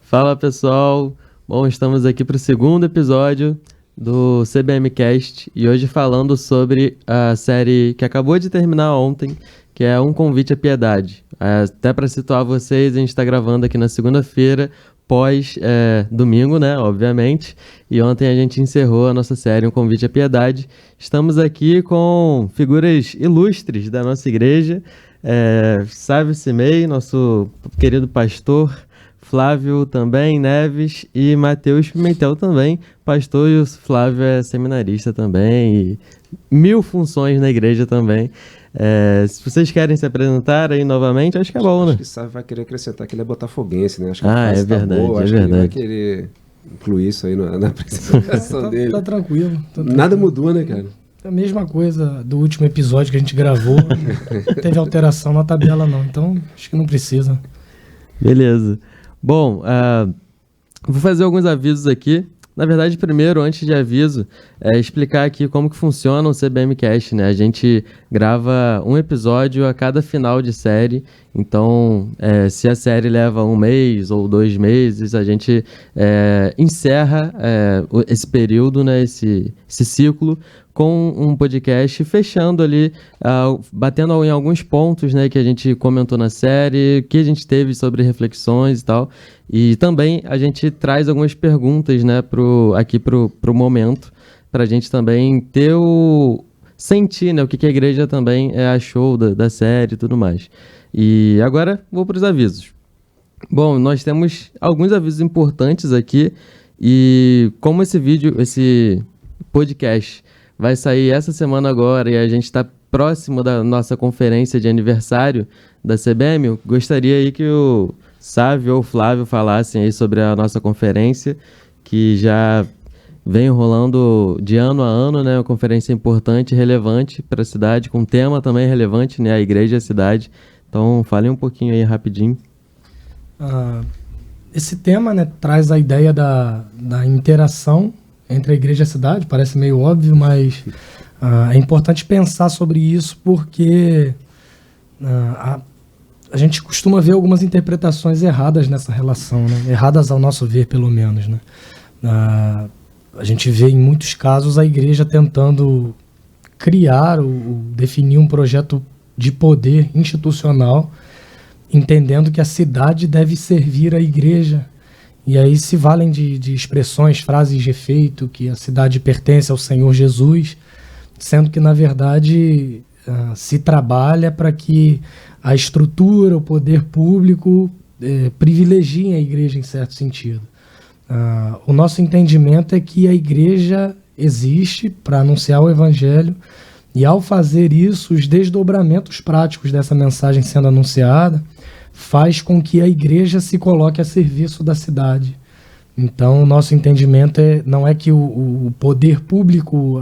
Fala pessoal, bom, estamos aqui para o segundo episódio do CBMcast e hoje falando sobre a série que acabou de terminar ontem, que é Um Convite à Piedade. Até para situar vocês, a gente está gravando aqui na segunda-feira, pós domingo, né, obviamente, e ontem a gente encerrou a nossa série Um Convite à Piedade. Estamos aqui com figuras ilustres da nossa igreja, Sávio Cimei, nosso querido pastor, Flávio também, Neves, e Matheus Pimentel também, pastor, e o Flávio é seminarista também, e mil funções na igreja também. Se vocês querem se apresentar aí novamente, acho que é bom, né? Acho que o Sávio vai querer acrescentar que ele é botafoguense, né? Acho que é verdade, boa, é verdade. Ele vai querer incluir isso aí na apresentação dele. Tá tranquilo. Nada mudou, né, cara? A mesma coisa do último episódio que a gente gravou. Não teve alteração na tabela, não. Então, acho que não precisa. Beleza. Bom, vou fazer alguns avisos aqui. Na verdade, primeiro, antes de aviso, explicar aqui como que funciona o CBMcast, né? A gente grava um episódio a cada final de série. Então, se a série leva 1 mês ou 2 meses, a gente encerra esse período, né? Esse ciclo, com um podcast fechando ali, batendo em alguns pontos, né, que a gente comentou na série, que a gente teve sobre reflexões e tal. E também a gente traz algumas perguntas, né, aqui pro momento, para a gente também ter sentir, né, o que a igreja também achou da série e tudo mais. E agora vou para os avisos. Bom, nós temos alguns avisos importantes aqui, e como esse podcast vai sair essa semana agora e a gente está próximo da nossa conferência de aniversário da CBM, eu gostaria aí que o Sávio ou o Flávio falassem aí sobre a nossa conferência, que já vem rolando de ano a ano, né? Uma conferência importante e relevante para a cidade, com um tema também relevante, né? A igreja e a cidade. Então, falem um pouquinho aí rapidinho. Esse tema, né, traz a ideia da interação entre a igreja e a cidade. Parece meio óbvio, mas é importante pensar sobre isso porque a gente costuma ver algumas interpretações erradas nessa relação, né? Erradas ao nosso ver, pelo menos, né? A gente vê em muitos casos a igreja tentando criar ou definir um projeto de poder institucional, entendendo que a cidade deve servir a igreja. E aí se valem de expressões, frases de efeito, que a cidade pertence ao Senhor Jesus, sendo que, na verdade, se trabalha para que a estrutura, o poder público privilegiem a igreja em certo sentido. O nosso entendimento é que a igreja existe para anunciar o evangelho, e ao fazer isso, os desdobramentos práticos dessa mensagem sendo anunciada faz com que a igreja se coloque a serviço da cidade. Então, o nosso entendimento não é que o poder público,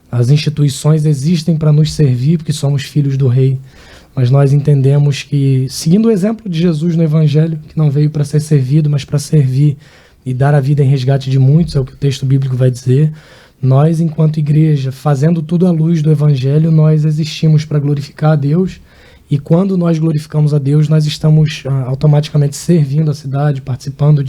as instituições existem para nos servir, porque somos filhos do rei, mas nós entendemos que, seguindo o exemplo de Jesus no Evangelho, que não veio para ser servido, mas para servir e dar a vida em resgate de muitos, é o que o texto bíblico vai dizer, nós, enquanto igreja, fazendo tudo à luz do Evangelho, nós existimos para glorificar a Deus. E quando nós glorificamos a Deus, nós estamos automaticamente servindo a cidade, participando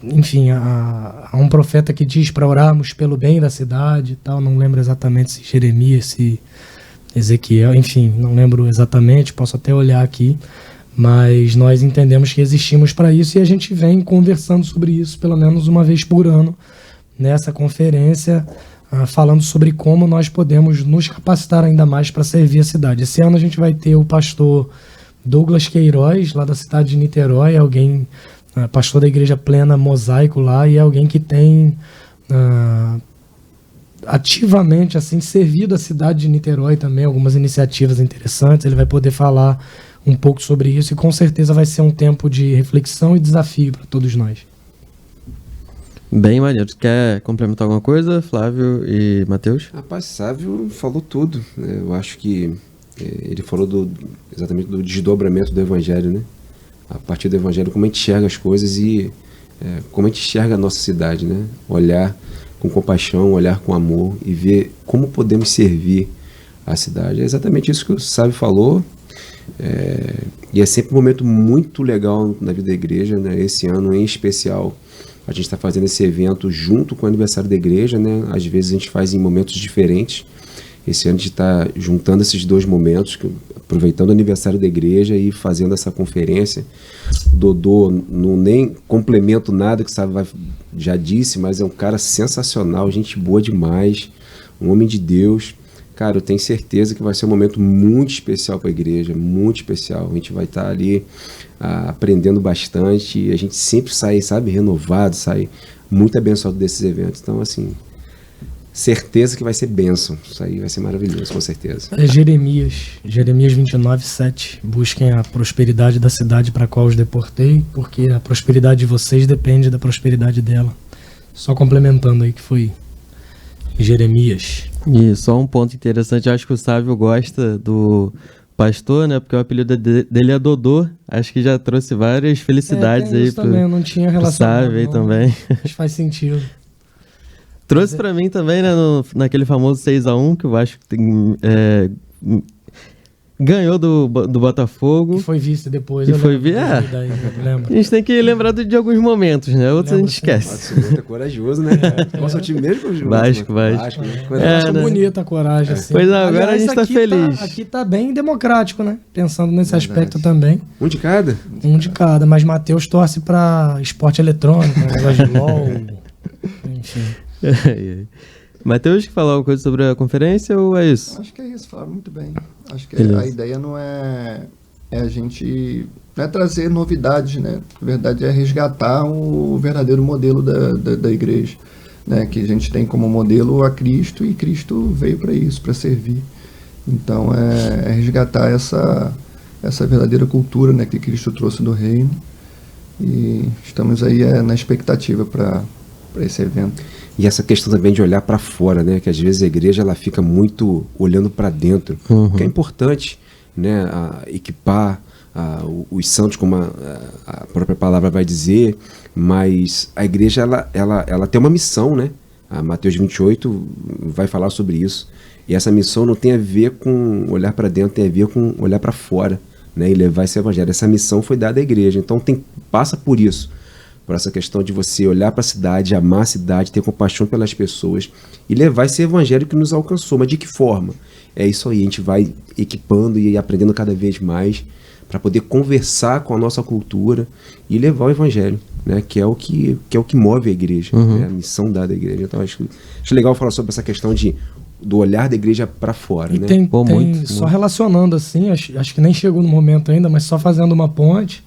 enfim, há um profeta que diz para orarmos pelo bem da cidade e tal. Não lembro exatamente se Jeremias, se Ezequiel, enfim, não lembro exatamente, posso até olhar aqui. Mas nós entendemos que existimos para isso e a gente vem conversando sobre isso pelo menos uma vez por ano nessa conferência, falando sobre como nós podemos nos capacitar ainda mais para servir a cidade. Esse ano a gente vai ter o pastor Douglas Queiroz, lá da cidade de Niterói, alguém, pastor da Igreja Plena Mosaico lá, e é alguém que tem ativamente assim, servido a cidade de Niterói também, algumas iniciativas interessantes. Ele vai poder falar um pouco sobre isso e com certeza vai ser um tempo de reflexão e desafio para todos nós. Bem maneiro. Quer complementar alguma coisa, Flávio e Matheus? Rapaz, Sávio falou tudo, né? Eu acho que ele falou exatamente do desdobramento do evangelho, né? A partir do evangelho, como a gente enxerga as coisas e como a gente enxerga a nossa cidade, né? Olhar com compaixão, olhar com amor e ver como podemos servir a cidade. É exatamente isso que o Sávio falou. E é sempre um momento muito legal na vida da igreja, né? Esse ano em especial, a gente está fazendo esse evento junto com o aniversário da igreja, né? Às vezes a gente faz em momentos diferentes. Esse ano a gente está juntando esses dois momentos, aproveitando o aniversário da igreja e fazendo essa conferência. Dodô, não nem complemento nada que você já disse, mas é um cara sensacional, gente boa demais, um homem de Deus. Cara, eu tenho certeza que vai ser um momento muito especial para a igreja, muito especial. A gente vai estar ali aprendendo bastante e a gente sempre sai, sabe, renovado, sai muito abençoado desses eventos. Então, assim, certeza que vai ser bênção. Isso aí vai ser maravilhoso, com certeza. É Jeremias 29:7. Busquem a prosperidade da cidade para a qual os deportei, porque a prosperidade de vocês depende da prosperidade dela. Só complementando aí que foi Jeremias. E só um ponto interessante, eu acho que o Sávio gosta do pastor, né? Porque o apelido dele é Dodô. Acho que já trouxe várias felicidades aí pro, também, eu não tinha pro Sávio aí também. Acho que faz sentido. Trouxe pra mim também, né? Naquele famoso 6-1 que o Vasco ganhou do Botafogo. Que foi vice depois. Que foi vice, a gente tem que lembrar de alguns momentos, né? Outros a gente esquece. Você é corajoso, né? Qual é o seu time mesmo? Vasco. Acho bonita a coragem, assim. Pois é, agora a gente tá feliz. Aqui tá bem democrático, né? Pensando nesse aspecto também. Um de cada? Um de cada, mas Matheus torce pra esporte eletrônico, negócio de LOL, enfim. Matheus, quer falar alguma coisa sobre a conferência ou é isso? Acho que é isso, falaram muito bem. Acho que a ideia não é a gente não é trazer novidades, né? Na verdade é resgatar o verdadeiro modelo da igreja, né? Que a gente tem como modelo a Cristo e Cristo veio para isso, para servir. Então é resgatar essa verdadeira cultura, né? Que Cristo trouxe do reino e estamos aí na expectativa para esse evento. E essa questão também de olhar para fora, né? Que às vezes a igreja ela fica muito olhando para dentro, que é importante, né? Equipar os santos, como a própria palavra vai dizer, mas a igreja ela tem uma missão, né? A Mateus 28 vai falar sobre isso. E essa missão não tem a ver com olhar para dentro, tem a ver com olhar para fora, né? E levar esse evangelho. Essa missão foi dada à igreja, então passa por isso. Por essa questão de você olhar para a cidade, amar a cidade, ter compaixão pelas pessoas e levar esse evangelho que nos alcançou. Mas de que forma? É isso aí, a gente vai equipando e aprendendo cada vez mais para poder conversar com a nossa cultura e levar o evangelho, né? Que é o que move a igreja, né? A missão dada à igreja. Então acho legal falar sobre essa questão do olhar da igreja para fora, e né? Só relacionando assim, acho que nem chegou no momento ainda, mas só fazendo uma ponte,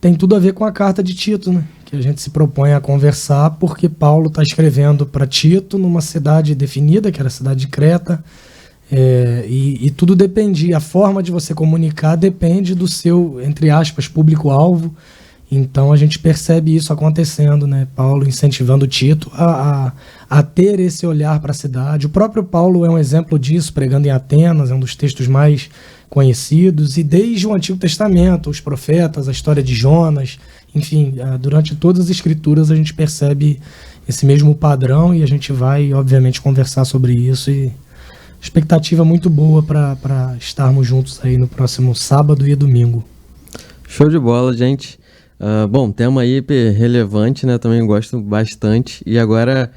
tem tudo a ver com a carta de Tito, né? Que a gente se propõe a conversar porque Paulo está escrevendo para Tito numa cidade definida, que era a cidade de Creta, e tudo dependia, a forma de você comunicar depende do seu, entre aspas, público-alvo. Então a gente percebe isso acontecendo, né? Paulo incentivando Tito a ter esse olhar para a cidade. O próprio Paulo é um exemplo disso, pregando em Atenas, é um dos textos mais conhecidos, e desde o Antigo Testamento, os profetas, a história de Jonas, enfim, durante todas as escrituras a gente percebe esse mesmo padrão e a gente vai, obviamente, conversar sobre isso e expectativa muito boa para estarmos juntos aí no próximo sábado e domingo. Show de bola, gente. Bom, tema hiper relevante, né? Também gosto bastante. E agora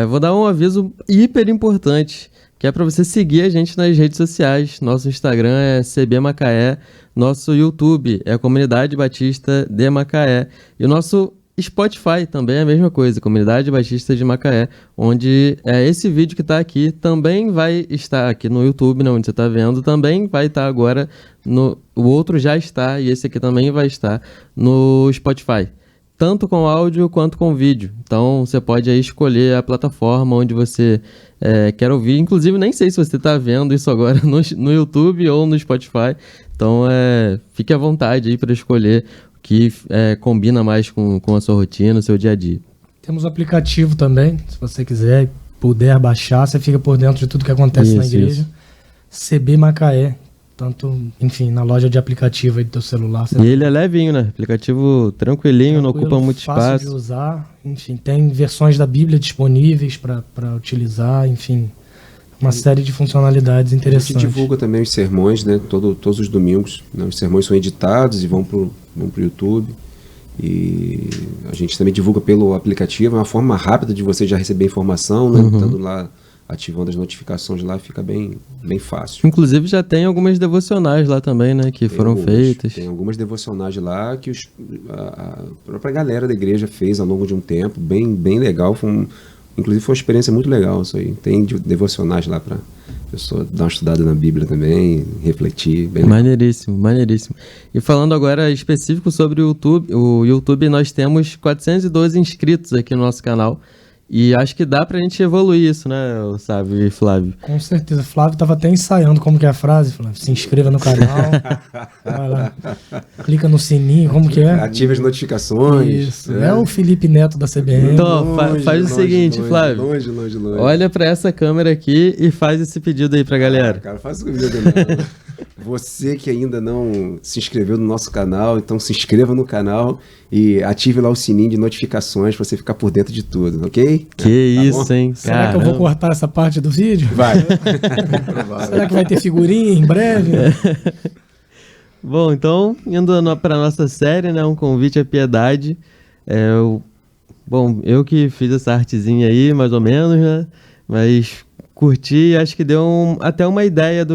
vou dar um aviso hiper importante, que é para você seguir a gente nas redes sociais. Nosso Instagram é CB Macaé, nosso YouTube é a Comunidade Batista de Macaé e o nosso Spotify também é a mesma coisa, Comunidade Batista de Macaé, onde esse vídeo que está aqui também vai estar aqui no YouTube, né, onde você está vendo, também vai estar agora, o outro já está e esse aqui também vai estar no Spotify, tanto com áudio quanto com vídeo. Então você pode aí escolher a plataforma onde você quer ouvir, inclusive nem sei se você está vendo isso agora no YouTube ou no Spotify, então fique à vontade aí para escolher que combina mais com a sua rotina, o seu dia a dia. Temos o aplicativo também, se você quiser, puder baixar, você fica por dentro de tudo que acontece na igreja. CB Macaé, tanto, enfim, na loja de aplicativo aí do teu celular. E ele é levinho, né? Aplicativo tranquilinho, não ocupa muito espaço. Fácil de usar, enfim, tem versões da Bíblia disponíveis para utilizar, enfim, uma série de funcionalidades interessantes. A gente divulga também os sermões, né? Todos os domingos, né? Os sermões são editados e vão pro YouTube. E a gente também divulga pelo aplicativo, é uma forma rápida de você já receber informação, né? Estando lá, ativando as notificações lá, fica bem fácil. Inclusive já tem algumas devocionais lá também, né? Que foram feitas. Tem algumas devocionais lá que a própria galera da igreja fez ao longo de um tempo, bem legal. Inclusive foi uma experiência muito legal isso aí. Tem devocionais lá para a pessoa dar uma estudada na Bíblia também, refletir. Bem maneiríssimo, maneiríssimo. E falando agora específico sobre o YouTube, nós temos 412 inscritos aqui no nosso canal. E acho que dá pra gente evoluir isso, né, Sábio e Flávio? Com certeza. Flávio tava até ensaiando como que é a frase, Flávio. Se inscreva no canal, vai lá, clica no sininho, como que é? Ative as notificações. Isso, é o Felipe Neto da CBN. Então, faz o seguinte, Flávio. Longe. Olha pra essa câmera aqui e faz esse pedido aí pra galera. Cara, faz o pedido não. Você que ainda não se inscreveu no nosso canal, então se inscreva no canal e ative lá o sininho de notificações pra você ficar por dentro de tudo, ok? Que isso, bom? Hein? Será que eu vou cortar essa parte do vídeo? Vai. Será que vai ter figurinha em breve? Bom, então, indo para nossa série, né, um convite à piedade. Eu que fiz essa artezinha aí, mais ou menos, né, mas curti e acho que deu até uma ideia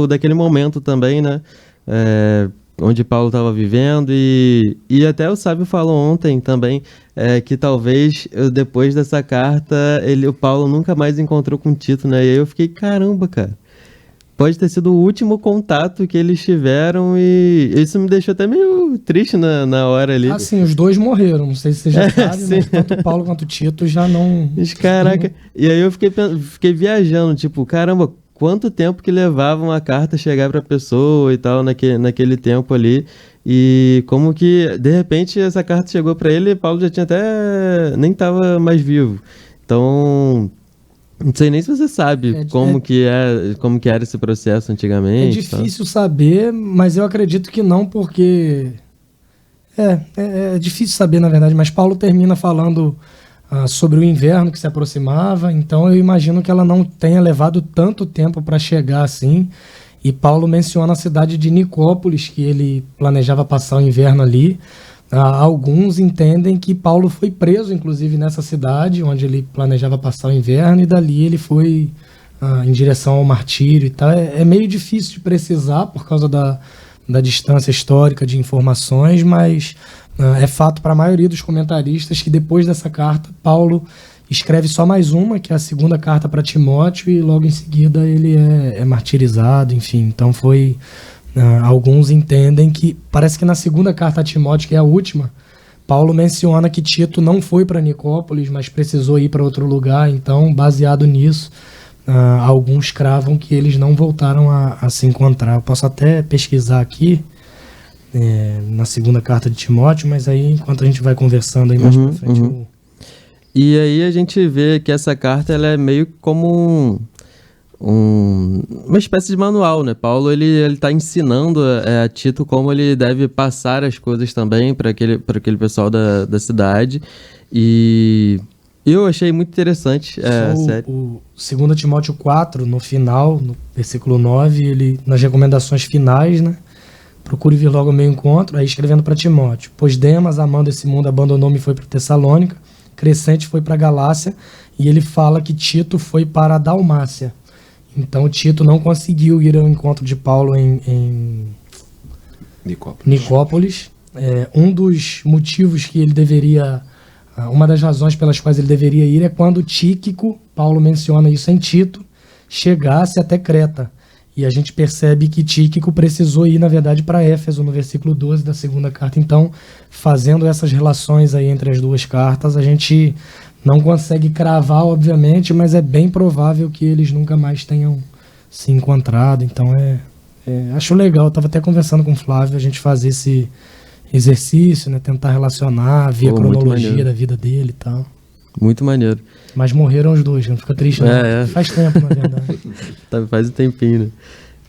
daquele momento também, né, onde Paulo estava vivendo e até o Sábio falou ontem também que talvez depois dessa carta o Paulo nunca mais encontrou com Tito, né, e aí eu fiquei, caramba, cara. Pode ter sido o último contato que eles tiveram e isso me deixou até meio triste na hora ali. Assim, os dois morreram, não sei se você já sabe, mas tanto Paulo quanto Tito já não... Caraca, e aí eu fiquei viajando, tipo, caramba, quanto tempo que levava uma carta chegar pra pessoa e tal, naquele tempo ali, e como que, de repente, essa carta chegou pra ele e Paulo já tinha até... nem tava mais vivo. Então... Não sei nem se você sabe como que era esse processo antigamente. É difícil saber, mas eu acredito que não, porque... É difícil saber, na verdade, mas Paulo termina falando sobre o inverno que se aproximava, então eu imagino que ela não tenha levado tanto tempo para chegar assim. E Paulo menciona a cidade de Nicópolis, que ele planejava passar o inverno ali. Alguns entendem que Paulo foi preso, inclusive, nessa cidade, onde ele planejava passar o inverno, e dali ele foi em direção ao martírio e tal. É meio difícil de precisar por causa da distância histórica de informações, mas é fato para a maioria dos comentaristas que depois dessa carta, Paulo escreve só mais uma, que é a segunda carta para Timóteo, e logo em seguida ele é martirizado, enfim. Então foi... alguns entendem que, parece que na segunda carta a Timóteo, que é a última, Paulo menciona que Tito não foi para Nicópolis, mas precisou ir para outro lugar. Então, baseado nisso, alguns cravam que eles não voltaram a se encontrar. Eu posso até pesquisar aqui na segunda carta de Timóteo, mas aí, enquanto a gente vai conversando aí mais pra frente... E aí a gente vê que essa carta ela é meio como uma espécie de manual, né? Paulo ele tá ensinando a Tito como ele deve passar as coisas também para aquele pessoal da cidade, e eu achei muito interessante a série. O 2 Timóteo 4, no final, no versículo 9, ele, nas recomendações finais, né? Procure vir logo ao meu encontro, aí escrevendo para Timóteo: pois Demas, amando esse mundo, abandonou-me e foi para Tessalônica, Crescente foi para Galácia, e ele fala que Tito foi para a Dalmácia. Então Tito não conseguiu ir ao encontro de Paulo em Nicópolis. Um dos motivos que ele deveria... uma das razões pelas quais ele deveria ir é quando Tíquico, Paulo menciona isso em Tito, chegasse até Creta. E a gente percebe que Tíquico precisou ir, na verdade, para Éfeso, no versículo 12 da segunda carta. Então, fazendo essas relações aí entre as duas cartas, a gente... não consegue cravar, obviamente, mas é bem provável que eles nunca mais tenham se encontrado. Então, acho legal. Eu estava até conversando com o Flávio, a gente fazer esse exercício, né? Tentar relacionar, ver a cronologia da vida dele e tal. Muito maneiro. Mas morreram os dois, não fica triste, não. Faz tempo, na verdade. Faz um tempinho, né?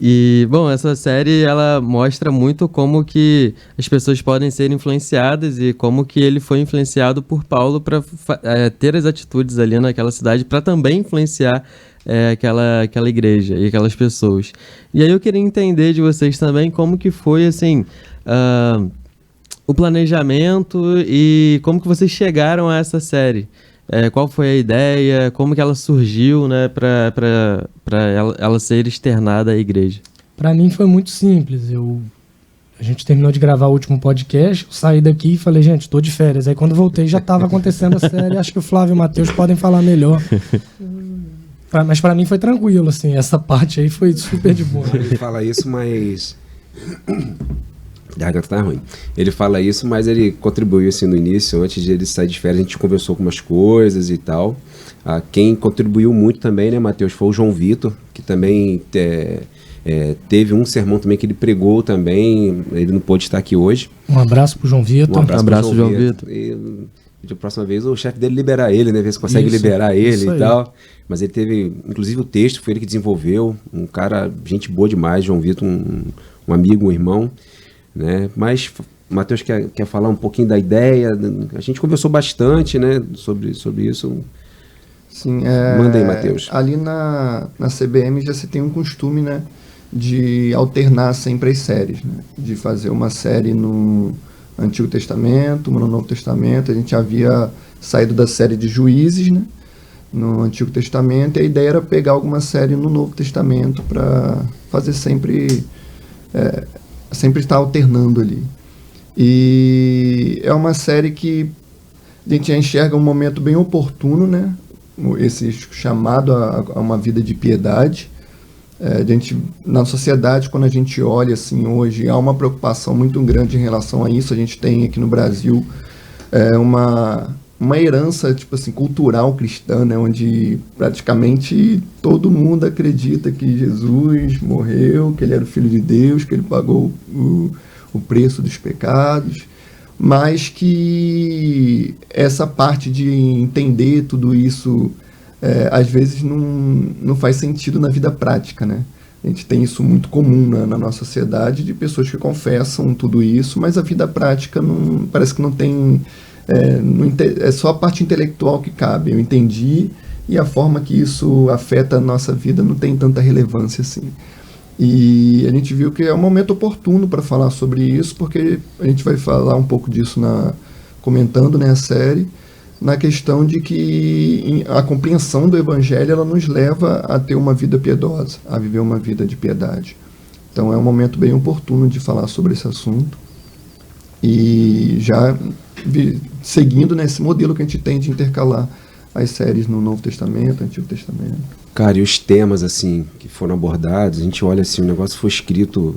E, bom, essa série, ela mostra muito como que as pessoas podem ser influenciadas e como que ele foi influenciado por Paulo para ter as atitudes ali naquela cidade, para também influenciar aquela igreja e aquelas pessoas. E aí eu queria entender de vocês também como que foi, assim, o planejamento e como que vocês chegaram a essa série. Qual foi a ideia, como que ela surgiu, né, para ela ser externada à igreja? Para mim foi muito simples. A gente terminou de gravar o último podcast, eu saí daqui e falei, gente, tô de férias. Aí quando voltei já estava acontecendo a série, acho que o Flávio e o Matheus podem falar melhor. Mas para mim foi tranquilo, assim, essa parte aí foi super de boa. Ele fala isso, mas... A garganta tá ruim. Ele fala isso, mas ele contribuiu assim no início, antes de ele sair de férias, a gente conversou com umas coisas e tal. Quem contribuiu muito também, né, Matheus, foi o João Vitor, que também teve um sermão também que ele pregou também, ele não pôde estar aqui hoje. Um abraço pro João Vitor. Um abraço João Vitor. E de próxima vez o chefe dele liberar ele, né, ver se consegue liberar ele e tal. Mas ele teve, inclusive o texto foi ele que desenvolveu, um cara, gente boa demais, João Vitor, um amigo, um irmão. Né? Mas o Matheus quer falar um pouquinho da ideia. A gente conversou bastante, né, sobre isso. Sim, manda aí, Matheus. Ali na CBM já se tem um costume, né, de alternar sempre as séries, né? De fazer uma série no Antigo Testamento, uma no Novo Testamento. A gente havia saído da série de Juízes, né, no Antigo Testamento, e a ideia era pegar alguma série no Novo Testamento para fazer sempre estar alternando ali. E é uma série que a gente já enxerga um momento bem oportuno, né? Esse chamado a uma vida de piedade. Na sociedade, quando a gente olha assim hoje, há uma preocupação muito grande em relação a isso. A gente tem aqui no Brasil uma herança, tipo assim, cultural cristã, né, onde praticamente todo mundo acredita que Jesus morreu, que ele era o Filho de Deus, que ele pagou o preço dos pecados, mas que essa parte de entender tudo isso às vezes não faz sentido na vida prática, né? A gente tem isso muito comum na nossa sociedade, de pessoas que confessam tudo isso, mas a vida prática parece que não tem... é só a parte intelectual que cabe. Eu entendi, e a forma que isso afeta a nossa vida não tem tanta relevância assim. E a gente viu que é um momento oportuno para falar sobre isso, porque a gente vai falar um pouco disso comentando, né, a série, na questão de que a compreensão do Evangelho ela nos leva a ter uma vida piedosa, a viver uma vida de piedade. Então é um momento bem oportuno de falar sobre esse assunto. E já seguindo nesse modelo que a gente tem de intercalar as séries no Novo Testamento, Antigo Testamento. Cara, e os temas assim que foram abordados, a gente olha assim, o negócio foi escrito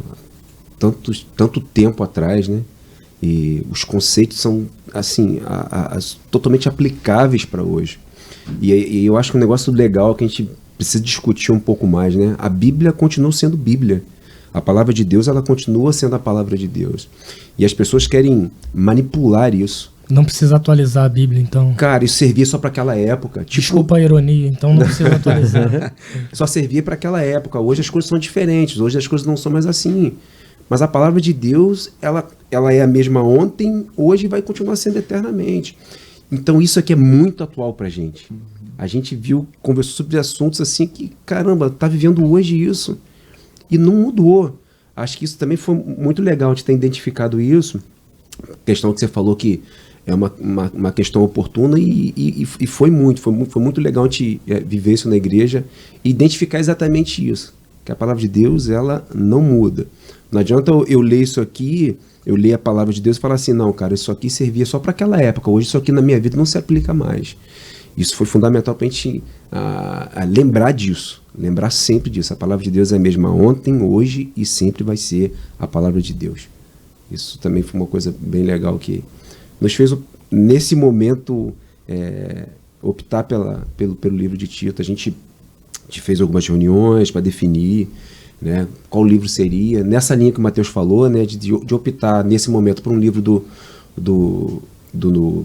tanto tempo atrás, né? E os conceitos são assim totalmente aplicáveis para hoje. E eu acho que um negócio legal que a gente precisa discutir um pouco mais, né? A Bíblia continua sendo Bíblia. A palavra de Deus, ela continua sendo a palavra de Deus. E as pessoas querem manipular isso. Não precisa atualizar a Bíblia, então. Cara, isso servia só para aquela época. Desculpa a ironia, então não precisa atualizar. Só servia para aquela época. Hoje as coisas são diferentes, hoje as coisas não são mais assim. Mas a palavra de Deus, ela é a mesma ontem, hoje e vai continuar sendo eternamente. Então isso aqui é muito atual pra gente. A gente conversou sobre assuntos assim que, caramba, tá vivendo hoje isso. E não mudou. Acho que isso também foi muito legal de ter identificado isso. A questão que você falou que é uma questão oportuna e foi muito legal a gente viver isso na igreja e identificar exatamente isso. Que a palavra de Deus, ela não muda. Não adianta eu ler isso aqui, eu ler a palavra de Deus e falar assim, não, cara, isso aqui servia só para aquela época. Hoje isso aqui na minha vida não se aplica mais. Isso foi fundamental para a gente lembrar disso, lembrar sempre disso. A palavra de Deus é a mesma ontem, hoje e sempre vai ser a palavra de Deus. Isso também foi uma coisa bem legal que nos fez, nesse momento, optar pelo livro de Tito. A gente fez algumas reuniões para definir, né, qual livro seria. Nessa linha que o Matheus falou, né, de optar nesse momento por um livro do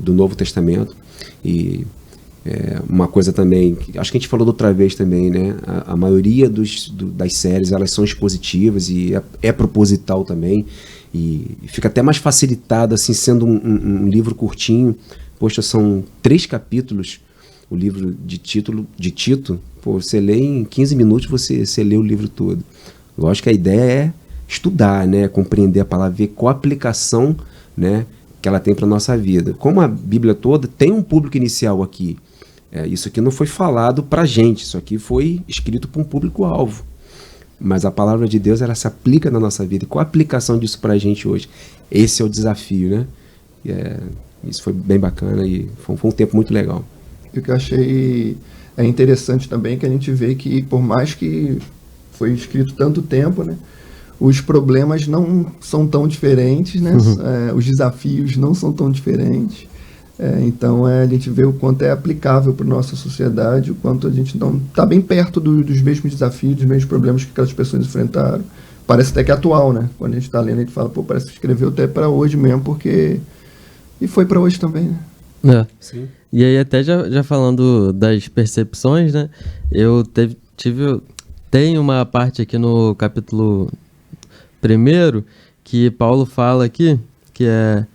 Novo Testamento. E uma coisa também, acho que a gente falou da outra vez também, né? A maioria das séries, elas são expositivas e é proposital também, e fica até mais facilitado, assim, sendo um livro curtinho. Poxa, são 3 capítulos, o livro de Tito, pô, você lê em 15 minutos, você lê o livro todo. Lógico que a ideia é estudar, né? Compreender a palavra, ver qual a aplicação, né, que ela tem para a nossa vida. Como a Bíblia toda tem um público inicial aqui. Isso aqui não foi falado para a gente, isso aqui foi escrito para um público-alvo. Mas a palavra de Deus, ela se aplica na nossa vida. E qual a aplicação disso para a gente hoje? Esse é o desafio, né? Isso foi bem bacana e foi um tempo muito legal. E o que eu achei interessante também é que a gente vê que, por mais que foi escrito tanto tempo, né, os problemas não são tão diferentes, né? Os desafios não são tão diferentes. Então a gente vê o quanto é aplicável para a nossa sociedade, o quanto a gente não está bem perto dos mesmos desafios, dos mesmos problemas que aquelas pessoas enfrentaram. Parece até que é atual, né? Quando a gente está lendo, a gente fala, pô, parece que escreveu até para hoje mesmo, porque... E foi para hoje também, né? Sim. E aí até já falando das percepções, né? Eu tem uma parte aqui no capítulo 1 que Paulo fala aqui, que é: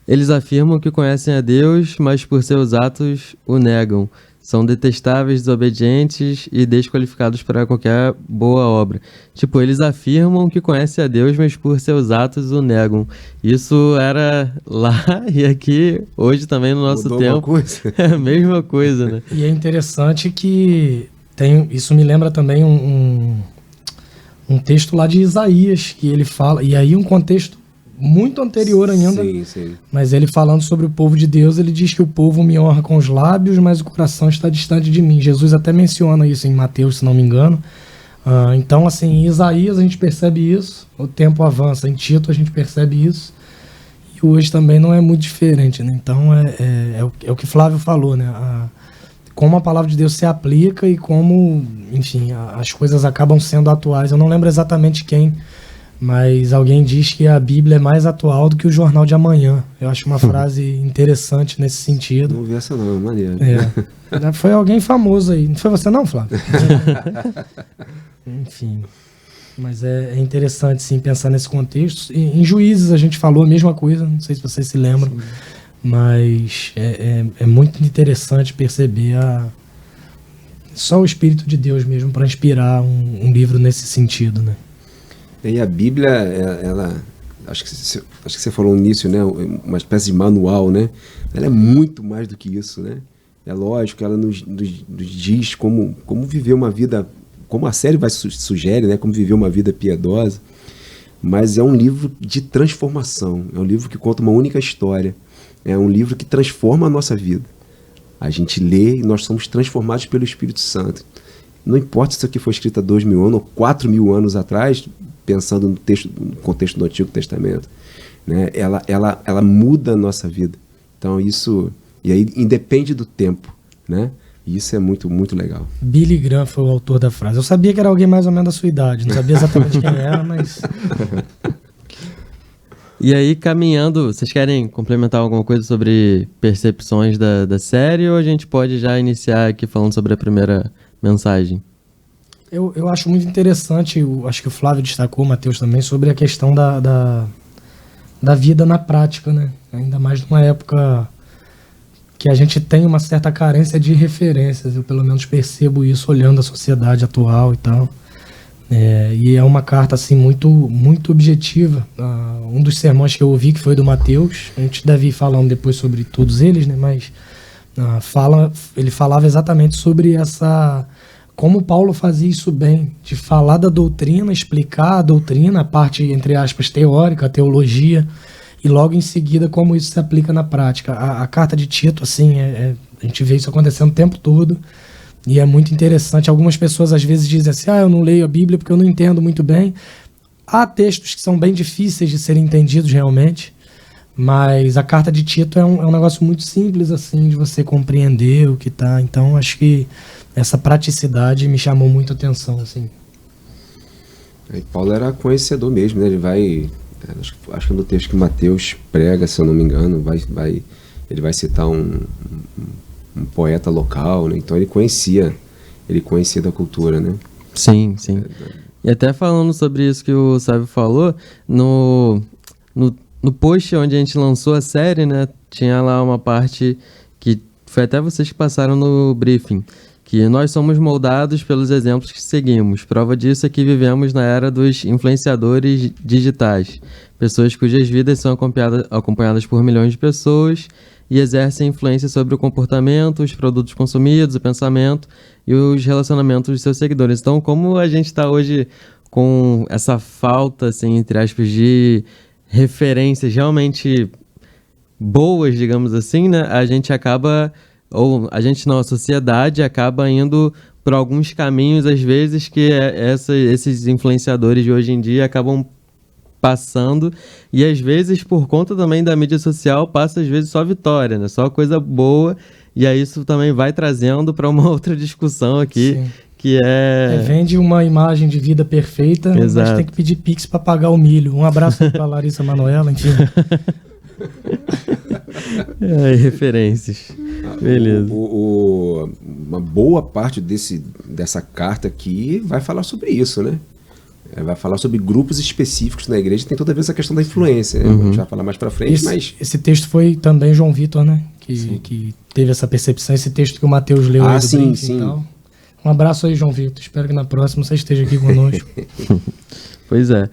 eles afirmam que conhecem a Deus, mas por seus atos o negam. São detestáveis, desobedientes e desqualificados para qualquer boa obra. Tipo, eles afirmam que conhecem a Deus, mas por seus atos o negam. Isso era lá e aqui, hoje também no nosso tempo. É a mesma coisa, né? E é interessante que isso me lembra também um texto lá de Isaías, que ele fala, e aí um contexto muito anterior ainda, sim. Mas ele falando sobre o povo de Deus, ele diz que o povo me honra com os lábios, mas o coração está distante de mim. Jesus até menciona isso em Mateus, se não me engano. Então, assim, em Isaías a gente percebe isso, o tempo avança, em Tito a gente percebe isso, e hoje também não é muito diferente, né? Então é o que Flávio falou, né? Como a palavra de Deus se aplica e como, enfim, as coisas acabam sendo atuais. Eu não lembro exatamente quem, mas alguém diz que a Bíblia é mais atual do que o Jornal de Amanhã. Eu acho uma frase interessante nesse sentido. Não vi essa não, maneiro. Foi alguém famoso aí. Não foi você não, Flávio? Enfim. Mas é interessante, sim, pensar nesse contexto. Em Juízes a gente falou a mesma coisa, não sei se vocês se lembram. Sim. Mas é muito interessante perceber só o Espírito de Deus mesmo para inspirar um livro nesse sentido, né? E a Bíblia, ela acho que você falou no início, né? Uma espécie de manual, né? Ela é muito mais do que isso, né? É lógico, ela nos diz como viver uma vida, como a série sugere, né? Como viver uma vida piedosa. Mas é um livro de transformação. É um livro que conta uma única história. É um livro que transforma a nossa vida. A gente lê e nós somos transformados pelo Espírito Santo. Não importa se isso aqui foi escrito há 2.000 anos ou 4.000 anos atrás, pensando no contexto do Antigo Testamento, né? Ela muda a nossa vida. Então isso, e aí independe do tempo, né? E isso é muito, muito legal. Billy Graham foi o autor da frase. Eu sabia que era alguém mais ou menos da sua idade, não sabia exatamente quem era, mas... E aí, caminhando, vocês querem complementar alguma coisa sobre percepções da série, ou a gente pode já iniciar aqui falando sobre a primeira mensagem? Eu acho muito interessante, acho que o Flávio destacou, o Matheus também, sobre a questão da vida na prática, né? Ainda mais numa época que a gente tem uma certa carência de referências. Eu pelo menos percebo isso olhando a sociedade atual e tal. E é uma carta assim muito, muito objetiva. Um dos sermões que eu ouvi, que foi do Matheus, a gente deve ir falando depois sobre todos eles, né? Mas ele falava exatamente sobre como Paulo fazia isso bem, de falar da doutrina, explicar a doutrina, a parte, entre aspas, teórica, a teologia, e logo em seguida como isso se aplica na prática. A carta de Tito, assim, a gente vê isso acontecendo o tempo todo, e é muito interessante. Algumas pessoas às vezes dizem assim, eu não leio a Bíblia porque eu não entendo muito bem. Há textos que são bem difíceis de serem entendidos realmente, mas a carta de Tito é um negócio muito simples, assim, de você compreender o que está. Então, acho que essa praticidade me chamou muito a atenção, assim. E Paulo era conhecedor mesmo, né? Ele vai... Acho que no texto que Mateus prega, se eu não me engano, ele vai citar um poeta local, né? Então ele conhecia da cultura, né? Sim. E até falando sobre isso que o Sávio falou, no post onde a gente lançou a série, né, tinha lá uma parte que foi até vocês que passaram no briefing, que nós somos moldados pelos exemplos que seguimos. Prova disso é que vivemos na era dos influenciadores digitais, pessoas cujas vidas são acompanhadas por milhões de pessoas e exercem influência sobre o comportamento, os produtos consumidos, o pensamento e os relacionamentos dos seus seguidores. Então, como a gente está hoje com essa falta, assim, entre aspas, de referências realmente boas, digamos assim, né? A gente acaba, ou a gente não, a sociedade acaba indo por alguns caminhos, às vezes, que esses influenciadores de hoje em dia acabam passando, e às vezes, por conta também da mídia social, passa às vezes só vitória, né? Só coisa boa, e aí isso também vai trazendo para uma outra discussão aqui, sim, que vende uma imagem de vida perfeita, exato, mas tem que pedir Pix para pagar o milho. Um abraço aí para Larissa Manoela, enfim. Referências. Beleza. Uma boa parte dessa carta aqui vai falar sobre isso, né? Vai falar sobre grupos específicos na igreja, tem toda a ver essa questão da influência. Né? A gente vai falar mais pra frente, mas... Esse texto foi também João Vitor, né? Que teve essa percepção, esse texto que o Mateus leu aí do briefing e tal. Um abraço aí, João Vitor. Espero que na próxima você esteja aqui conosco. Pois é.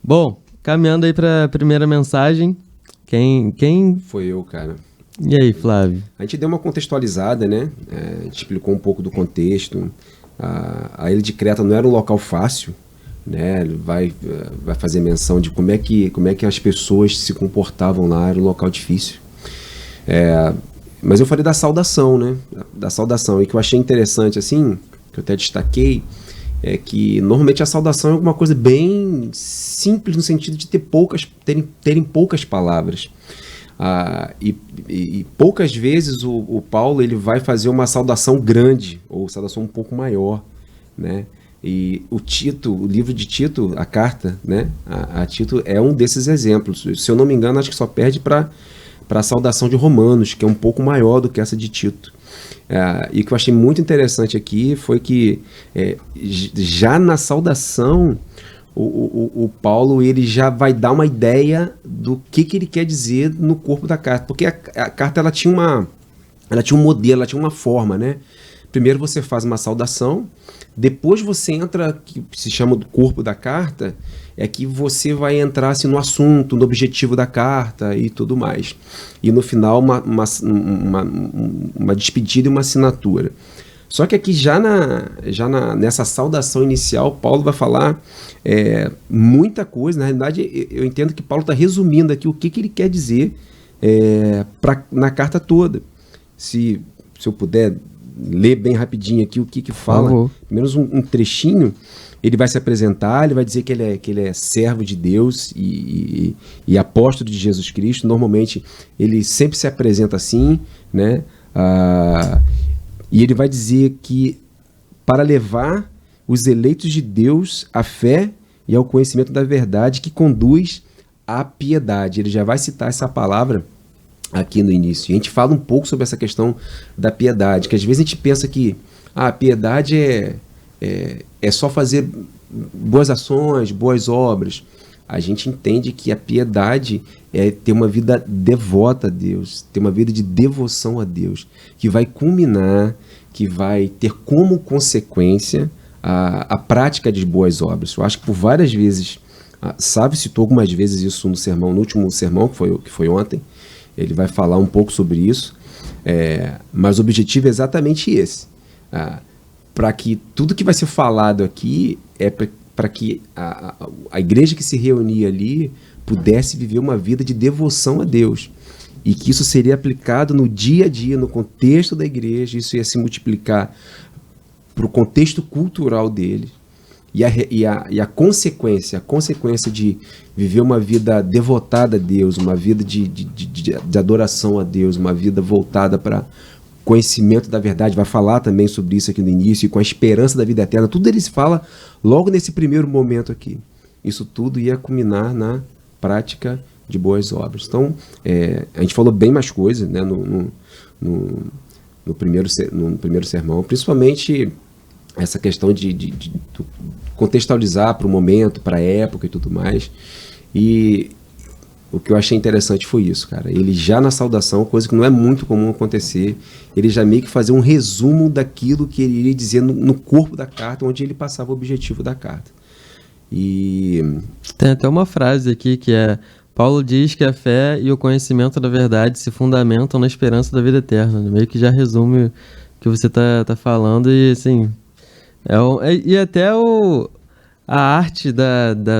Bom, caminhando aí pra primeira mensagem, quem... Foi eu, cara. E aí, Flávio? A gente deu uma contextualizada, né? A gente explicou um pouco do contexto. A Ilha de Creta não era um local fácil, né? Ele vai fazer menção de como é que as pessoas se comportavam lá, era um local difícil. Mas eu falei da saudação, né? Da saudação, e que eu achei interessante, assim, que eu até destaquei, é que normalmente a saudação é alguma coisa bem simples, no sentido de terem poucas palavras. E poucas vezes o Paulo ele vai fazer uma saudação grande, ou saudação um pouco maior, né? E o livro de Tito, a carta, né, a Tito é um desses exemplos. Se eu não me engano, acho que só perde para a saudação de Romanos, que é um pouco maior do que essa de Tito. E o que eu achei muito interessante aqui foi que já na saudação o Paulo ele já vai dar uma ideia do que ele quer dizer no corpo da carta, porque a carta ela tinha um modelo, ela tinha uma forma, né? Primeiro você faz uma saudação, depois você entra, que se chama do corpo da carta, é que você vai entrar assim, no assunto, no objetivo da carta e tudo mais. E no final uma despedida e uma assinatura. Só que aqui nessa saudação inicial, Paulo vai falar muita coisa. Na realidade, eu entendo que Paulo está resumindo aqui o que ele quer dizer na carta toda. Se eu puder ler bem rapidinho aqui o que fala, pelo menos um trechinho. Ele vai se apresentar, ele vai dizer que ele é servo de Deus e apóstolo de Jesus Cristo. Normalmente ele sempre se apresenta assim, né? E ele vai dizer que para levar os eleitos de Deus à fé e ao conhecimento da verdade que conduz à piedade. Ele já vai citar essa palavra aqui no início. E a gente fala um pouco sobre essa questão da piedade, que às vezes a gente pensa que a piedade é só fazer boas ações, boas obras. A gente entende que a piedade é ter uma vida devota a Deus, ter uma vida de devoção a Deus, que vai culminar, que vai ter como consequência a prática de boas obras. Eu acho que por várias vezes, Sávio citou algumas vezes isso no último sermão, que foi ontem, ele vai falar um pouco sobre isso, mas o objetivo é exatamente esse, para que tudo que vai ser falado aqui para que a igreja que se reunia ali pudesse viver uma vida de devoção a Deus, e que isso seria aplicado no dia a dia, no contexto da igreja, isso ia se multiplicar para o contexto cultural dele, e a consequência de viver uma vida devotada a Deus, uma vida de adoração a Deus, uma vida voltada para conhecimento da verdade, vai falar também sobre isso aqui no início, e com a esperança da vida eterna, tudo ele se fala logo nesse primeiro momento aqui. Isso tudo ia culminar na prática de boas obras. Então, a gente falou bem mais coisas, né, no primeiro sermão, principalmente essa questão de contextualizar para o momento, para a época e tudo mais. E o que eu achei interessante foi isso, cara. Ele já na saudação, coisa que não é muito comum acontecer, ele já meio que fazia um resumo daquilo que ele iria dizer no corpo da carta, onde ele passava o objetivo da carta. E tem até uma frase aqui que é: Paulo diz que a fé e o conhecimento da verdade se fundamentam na esperança da vida eterna. Meio que já resume o que você tá falando. E assim, e até a arte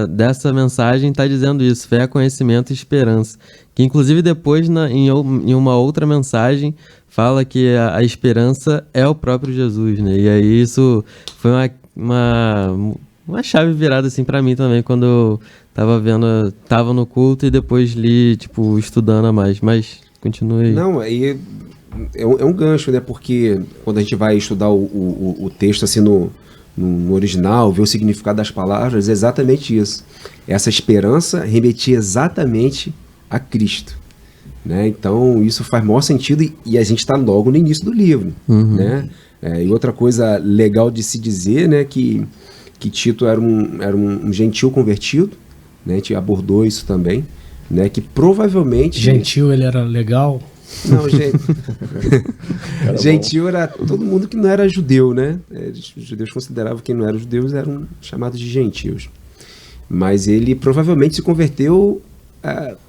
dessa mensagem está dizendo isso: fé, conhecimento e esperança. Que inclusive depois em uma outra mensagem fala que a esperança é o próprio Jesus, né? E aí isso foi uma chave virada assim para mim também, quando eu tava no culto e depois li, tipo, estudando a mais. Mas continue aí. Não, aí é um gancho, né? Porque quando a gente vai estudar o texto assim no original, ver o significado das palavras, é exatamente isso. Essa esperança remetia exatamente a Cristo, né? Então isso faz maior sentido e a gente está logo no início do livro, né? E outra coisa legal de se dizer, né, que Tito era um gentil convertido, né? A gente abordou isso também, né? Que provavelmente... Gentil, ele era legal? Não, gente. Gentil era todo mundo que não era judeu, né? Os judeus consideravam que quem não era judeus eram chamados de gentios. Mas ele provavelmente se converteu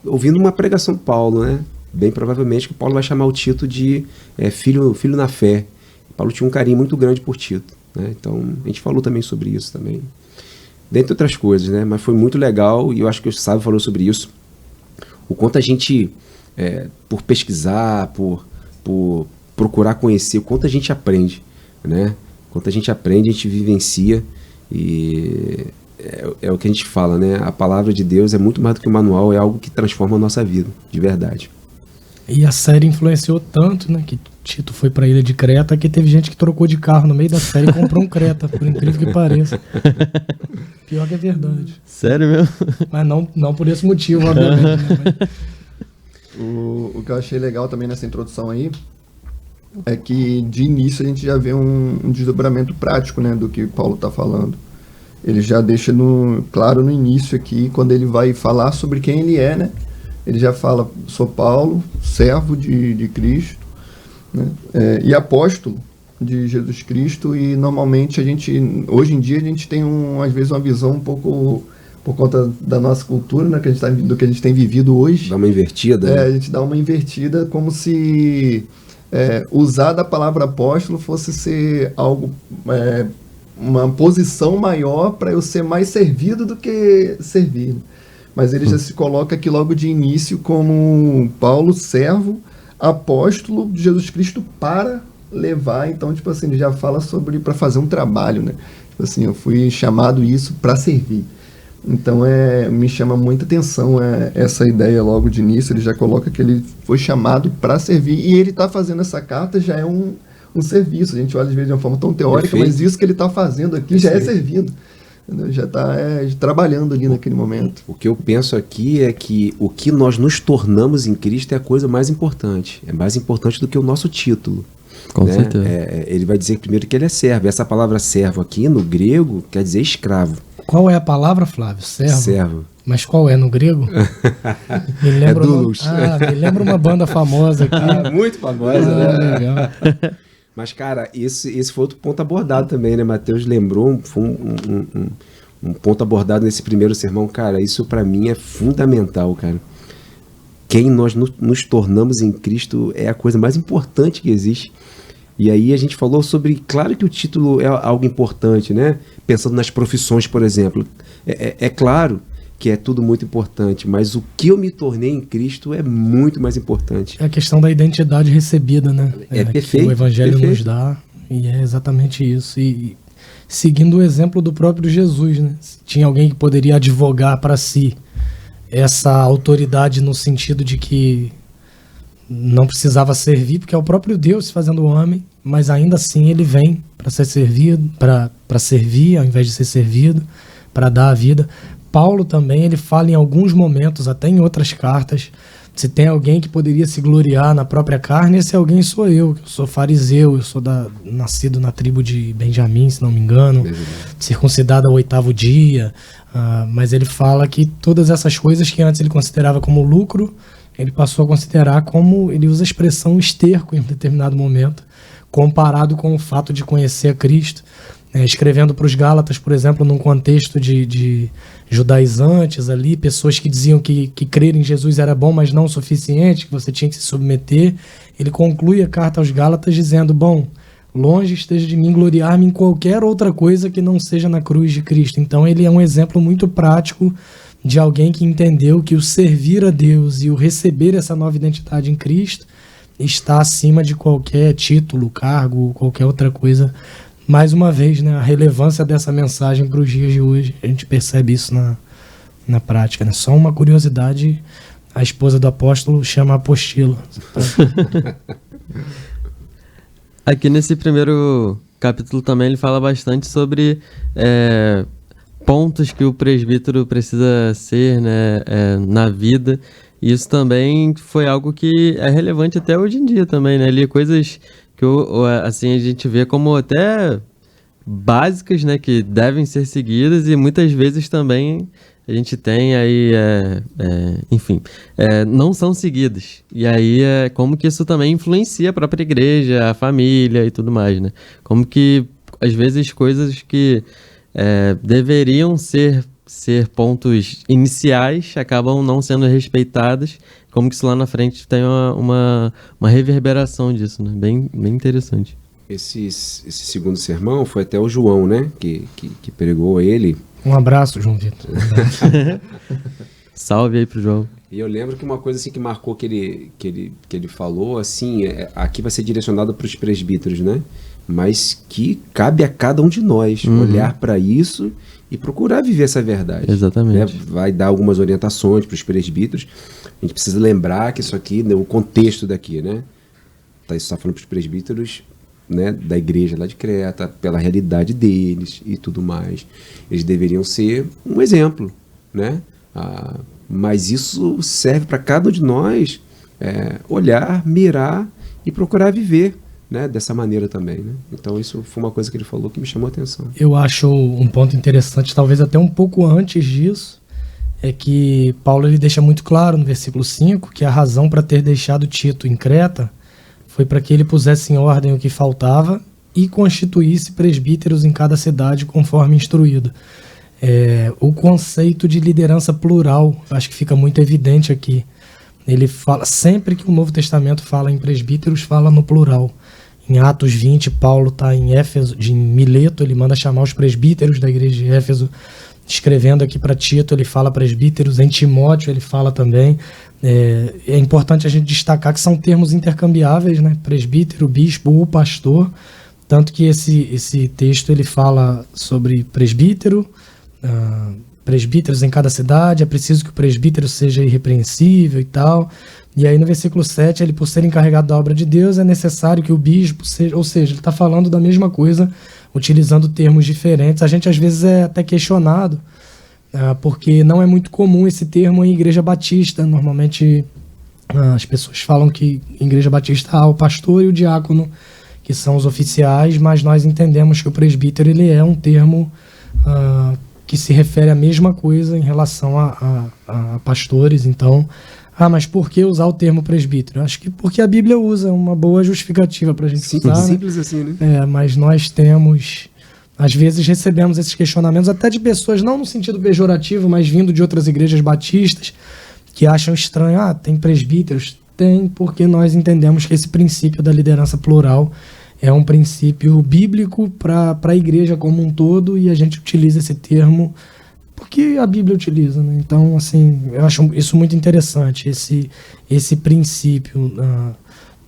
ouvindo uma pregação de Paulo, né? Bem provavelmente que Paulo vai chamar o Tito de filho na fé. Paulo tinha um carinho muito grande por Tito, né? Então a gente falou também sobre isso também, dentre outras coisas, né? Mas foi muito legal e eu acho que o Sábio falou sobre isso. O quanto a gente... por pesquisar, por procurar conhecer, o quanto a gente aprende, né? Quanto a gente aprende, a gente vivencia e é o que a gente fala, né? A palavra de Deus é muito mais do que um manual, é algo que transforma a nossa vida, de verdade. E a série influenciou tanto, né? Que Tito foi pra ilha de Creta, que teve gente que trocou de carro no meio da série e comprou um Creta, por incrível que pareça. Pior que é verdade. Sério mesmo? Mas não por esse motivo, obviamente, né? O que eu achei legal também nessa introdução aí é que de início a gente já vê um desdobramento prático, né, do que Paulo está falando. Ele já deixa claro no início aqui, quando ele vai falar sobre quem ele é, né? Ele já fala: sou Paulo, servo de Cristo, né? E apóstolo de Jesus Cristo. E normalmente hoje em dia a gente tem às vezes uma visão um pouco... por conta da nossa cultura, né, do que a gente tem vivido hoje. Dá uma invertida. Né? A gente dá uma invertida, como se usar da palavra apóstolo fosse ser algo, uma posição maior para eu ser mais servido do que servir. Mas ele já se coloca aqui logo de início como Paulo, servo, apóstolo de Jesus Cristo para levar. Então, tipo assim, ele já fala para fazer um trabalho, né? Tipo assim, eu fui chamado isso para servir. Então me chama muita atenção essa ideia logo de início. Ele já coloca que ele foi chamado para servir e ele está fazendo essa carta já é um serviço. A gente olha às vezes de uma forma tão teórica, Perfeito. Mas isso que ele está fazendo aqui já é servindo, entendeu? Já está trabalhando ali naquele momento. O que eu penso aqui é que o que nós nos tornamos em Cristo é a coisa mais importante. É mais importante do que o nosso título. Com certeza. Ele vai dizer primeiro que ele é servo. Essa palavra servo aqui no grego quer dizer escravo. Qual é a palavra, Flávio? Servo? Mas qual é no grego? Me lembra uma banda famosa aqui. Muito famosa, né? Legal. Mas, cara, esse foi outro ponto abordado também, né? Mateus lembrou, foi um ponto abordado nesse primeiro sermão. Cara, isso pra mim é fundamental, cara. Quem nós nos tornamos em Cristo é a coisa mais importante que existe. E aí a gente falou sobre, claro que o título é algo importante, né? Pensando nas profissões, por exemplo. É claro que é tudo muito importante, mas o que eu me tornei em Cristo é muito mais importante. É a questão da identidade recebida, né? Perfeito. Que o Evangelho nos dá, e é exatamente isso. E seguindo o exemplo do próprio Jesus, né? Tinha alguém que poderia advogar para si essa autoridade no sentido de que não precisava servir, porque é o próprio Deus se fazendo homem, mas ainda assim ele vem para ser servido, para servir ao invés de ser servido, para dar a vida. Paulo também, ele fala em alguns momentos, até em outras cartas, se tem alguém que poderia se gloriar na própria carne, esse alguém sou eu sou fariseu, eu sou nascido na tribo de Benjamim, se não me engano, circuncidado ao 8º dia, mas ele fala que todas essas coisas que antes ele considerava como lucro, ele passou a considerar como, ele usa a expressão esterco em um determinado momento, comparado com o fato de conhecer a Cristo. Escrevendo para os Gálatas, por exemplo, num contexto de judaizantes ali, pessoas que diziam que crer em Jesus era bom, mas não o suficiente, que você tinha que se submeter. Ele conclui a carta aos Gálatas dizendo, bom, longe esteja de mim gloriar-me em qualquer outra coisa que não seja na cruz de Cristo. Então ele é um exemplo muito prático de alguém que entendeu que o servir a Deus e o receber essa nova identidade em Cristo está acima de qualquer título, cargo, qualquer outra coisa. Mais uma vez, né, a relevância dessa mensagem para os dias de hoje, a gente percebe isso na prática. Né? Só uma curiosidade, a esposa do apóstolo chama apostila. Aqui nesse primeiro capítulo também ele fala bastante sobre pontos que o presbítero precisa ser, né, na vida. E isso também foi algo que é relevante até hoje em dia também, né? Ali coisas que assim, a gente vê como até básicas, né, que devem ser seguidas e muitas vezes também a gente tem aí, enfim, não são seguidas. E aí como que isso também influencia a própria igreja, a família e tudo mais, né? Como que às vezes coisas que deveriam ser pontos iniciais acabam não sendo respeitadas, como que isso lá na frente tem uma reverberação disso, né? Bem interessante. Esse segundo sermão foi até o João, né? Que pregou ele. Um abraço, João Vitor. Salve aí pro João. E eu lembro que uma coisa assim que marcou que ele falou, assim, aqui vai ser direcionado para os presbíteros, né? Mas que cabe a cada um de nós olhar para isso e procurar viver essa verdade. Exatamente. Né? Vai dar algumas orientações para os presbíteros. A gente precisa lembrar que isso aqui, né, o contexto daqui, né? Isso está falando para os presbíteros, né, da igreja lá de Creta, pela realidade deles e tudo mais. Eles deveriam ser um exemplo, né? Mas isso serve para cada um de nós olhar, mirar e procurar viver, né, dessa maneira também, né? Então isso foi uma coisa que ele falou que me chamou a atenção. Eu acho um ponto interessante, talvez até um pouco antes disso, é que Paulo ele deixa muito claro no versículo 5 que a razão para ter deixado Tito em Creta foi para que ele pusesse em ordem o que faltava e constituísse presbíteros em cada cidade conforme instruído. O conceito de liderança plural, acho que fica muito evidente aqui. Ele fala, sempre que o Novo Testamento fala em presbíteros, fala no plural. Em Atos 20, Paulo está em Éfeso, em Mileto, ele manda chamar os presbíteros da igreja de Éfeso. Escrevendo aqui para Tito, ele fala presbíteros. Em Timóteo, ele fala também. É importante a gente destacar que são termos intercambiáveis, né? Presbítero, bispo ou pastor. Tanto que esse texto ele fala sobre presbítero, presbíteros em cada cidade, é preciso que o presbítero seja irrepreensível e tal. E aí no versículo 7, ele por ser encarregado da obra de Deus, é necessário que o bispo seja, ou seja, ele está falando da mesma coisa, utilizando termos diferentes. A gente às vezes é até questionado, porque não é muito comum esse termo em igreja batista. Normalmente as pessoas falam que em igreja batista há o pastor e o diácono, que são os oficiais, mas nós entendemos que o presbítero ele é um termo que se refere à mesma coisa em relação a pastores. Então, mas por que usar o termo presbítero? Acho que porque a Bíblia usa uma boa justificativa para a gente usar. Simples assim, né? Mas nós temos, às vezes recebemos esses questionamentos até de pessoas, não no sentido pejorativo, mas vindo de outras igrejas batistas, que acham estranho, tem presbíteros? Tem, porque nós entendemos que esse princípio da liderança plural é um princípio bíblico para a igreja como um todo, e a gente utiliza esse termo porque a Bíblia utiliza, né? Então, assim, eu acho isso muito interessante, esse princípio,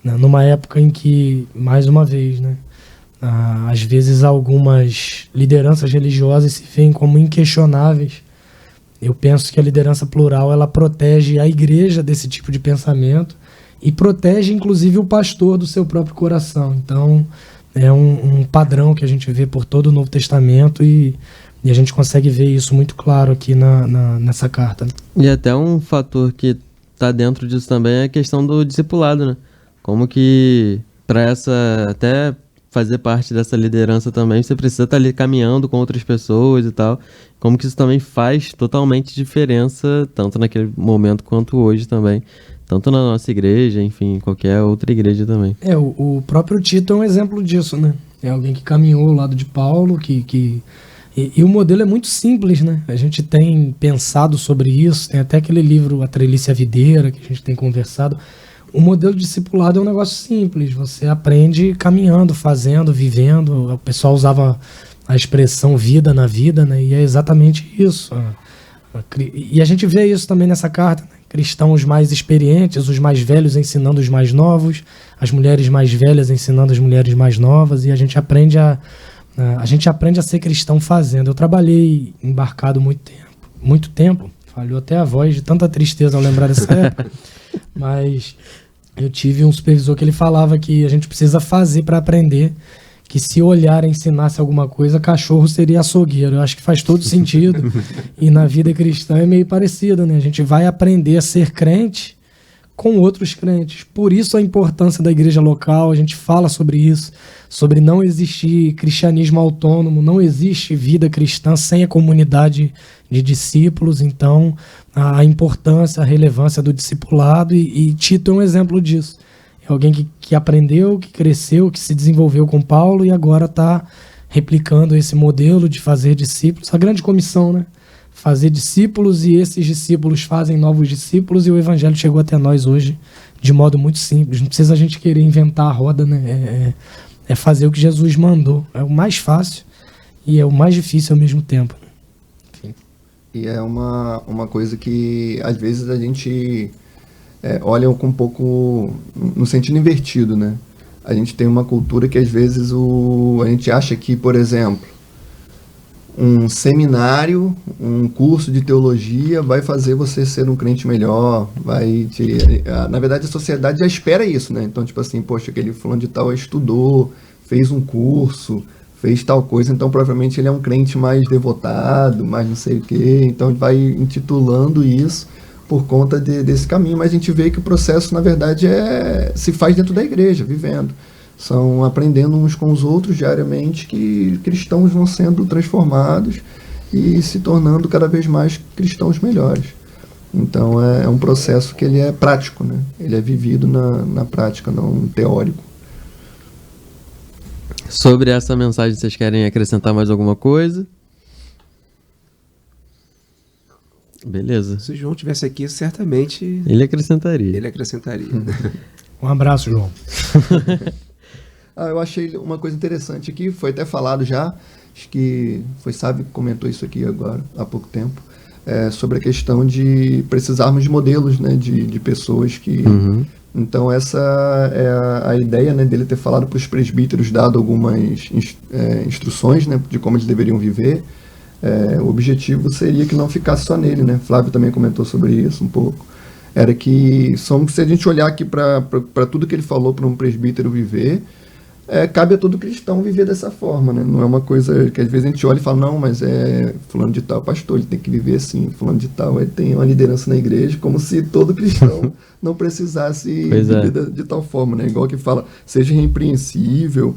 numa época em que, mais uma vez, né, às vezes algumas lideranças religiosas se veem como inquestionáveis. Eu penso que a liderança plural ela protege a igreja desse tipo de pensamento e protege, inclusive, o pastor do seu próprio coração. Então, é um padrão que a gente vê por todo o Novo Testamento e a gente consegue ver isso muito claro aqui nessa carta. E até um fator que tá dentro disso também é a questão do discipulado, né? Como que até fazer parte dessa liderança também, você precisa estar ali caminhando com outras pessoas e tal. Como que isso também faz totalmente diferença, tanto naquele momento quanto hoje também. Tanto na nossa igreja, enfim, em qualquer outra igreja também. O próprio Tito é um exemplo disso, né? É alguém que caminhou ao lado de Paulo, E o modelo é muito simples, né? A gente tem pensado sobre isso, tem até aquele livro A Trelice e a Videira, que a gente tem conversado. O modelo discipulado é um negócio simples, você aprende caminhando, fazendo, vivendo. O pessoal usava a expressão vida na vida, né? E é exatamente isso. E a gente vê isso também nessa carta, né? Cristãos mais experientes, os mais velhos ensinando os mais novos, as mulheres mais velhas ensinando as mulheres mais novas, e a gente aprende a ser cristão fazendo. Eu trabalhei embarcado muito tempo, falhou até a voz de tanta tristeza ao lembrar dessa época, mas eu tive um supervisor que ele falava que a gente precisa fazer para aprender, que se olhar e ensinasse alguma coisa, cachorro seria açougueiro. Eu acho que faz todo sentido, e na vida cristã é meio parecido, né? A gente vai aprender a ser crente com outros crentes. Por isso a importância da igreja local, a gente fala sobre isso, sobre não existir cristianismo autônomo, não existe vida cristã sem a comunidade de discípulos. Então a importância, a relevância do discipulado, e Tito é um exemplo disso. É alguém que aprendeu, que cresceu, que se desenvolveu com Paulo e agora está replicando esse modelo de fazer discípulos. A grande comissão, né? Fazer discípulos, e esses discípulos fazem novos discípulos, e o evangelho chegou até nós hoje de modo muito simples. Não precisa a gente querer inventar a roda, né? É fazer o que Jesus mandou. É o mais fácil e é o mais difícil ao mesmo tempo. Enfim. E é uma coisa que às vezes a gente olha com um pouco no sentido invertido, né? A gente tem uma cultura que às vezes a gente acha que, por exemplo, um seminário, um curso de teologia vai fazer você ser um crente melhor, na verdade a sociedade já espera isso, né? Então, tipo assim, poxa, aquele fulano de tal estudou, fez um curso, fez tal coisa, então provavelmente ele é um crente mais devotado, mais não sei o quê, então vai intitulando isso por conta desse caminho, mas a gente vê que o processo, na verdade, se faz dentro da igreja, vivendo. São aprendendo uns com os outros diariamente, que cristãos vão sendo transformados e se tornando cada vez mais cristãos melhores. Então é um processo que ele é prático, né? Ele é vivido na prática, não teórico. Sobre essa mensagem, vocês querem acrescentar mais alguma coisa? Beleza. Se o João estivesse aqui, certamente ele acrescentaria. Um abraço, João. Eu achei uma coisa interessante aqui, foi até falado já, acho que foi Sábio que comentou isso aqui agora, há pouco tempo, sobre a questão de precisarmos de modelos, né, de pessoas que... Uhum. Então essa é a ideia, né, dele ter falado para os presbíteros, dado algumas instruções, né, de como eles deveriam viver. O objetivo seria que não ficasse só nele, né? Flávio também comentou sobre isso um pouco. Era que, se a gente olhar aqui para tudo que ele falou para um presbítero viver, cabe a todo cristão viver dessa forma, né? Não é uma coisa que às vezes a gente olha e fala, não, mas fulano de tal pastor, ele tem que viver assim, fulano de tal, ele tem uma liderança na igreja, como se todo cristão não precisasse viver de tal forma, né? Igual que fala, seja irrepreensível,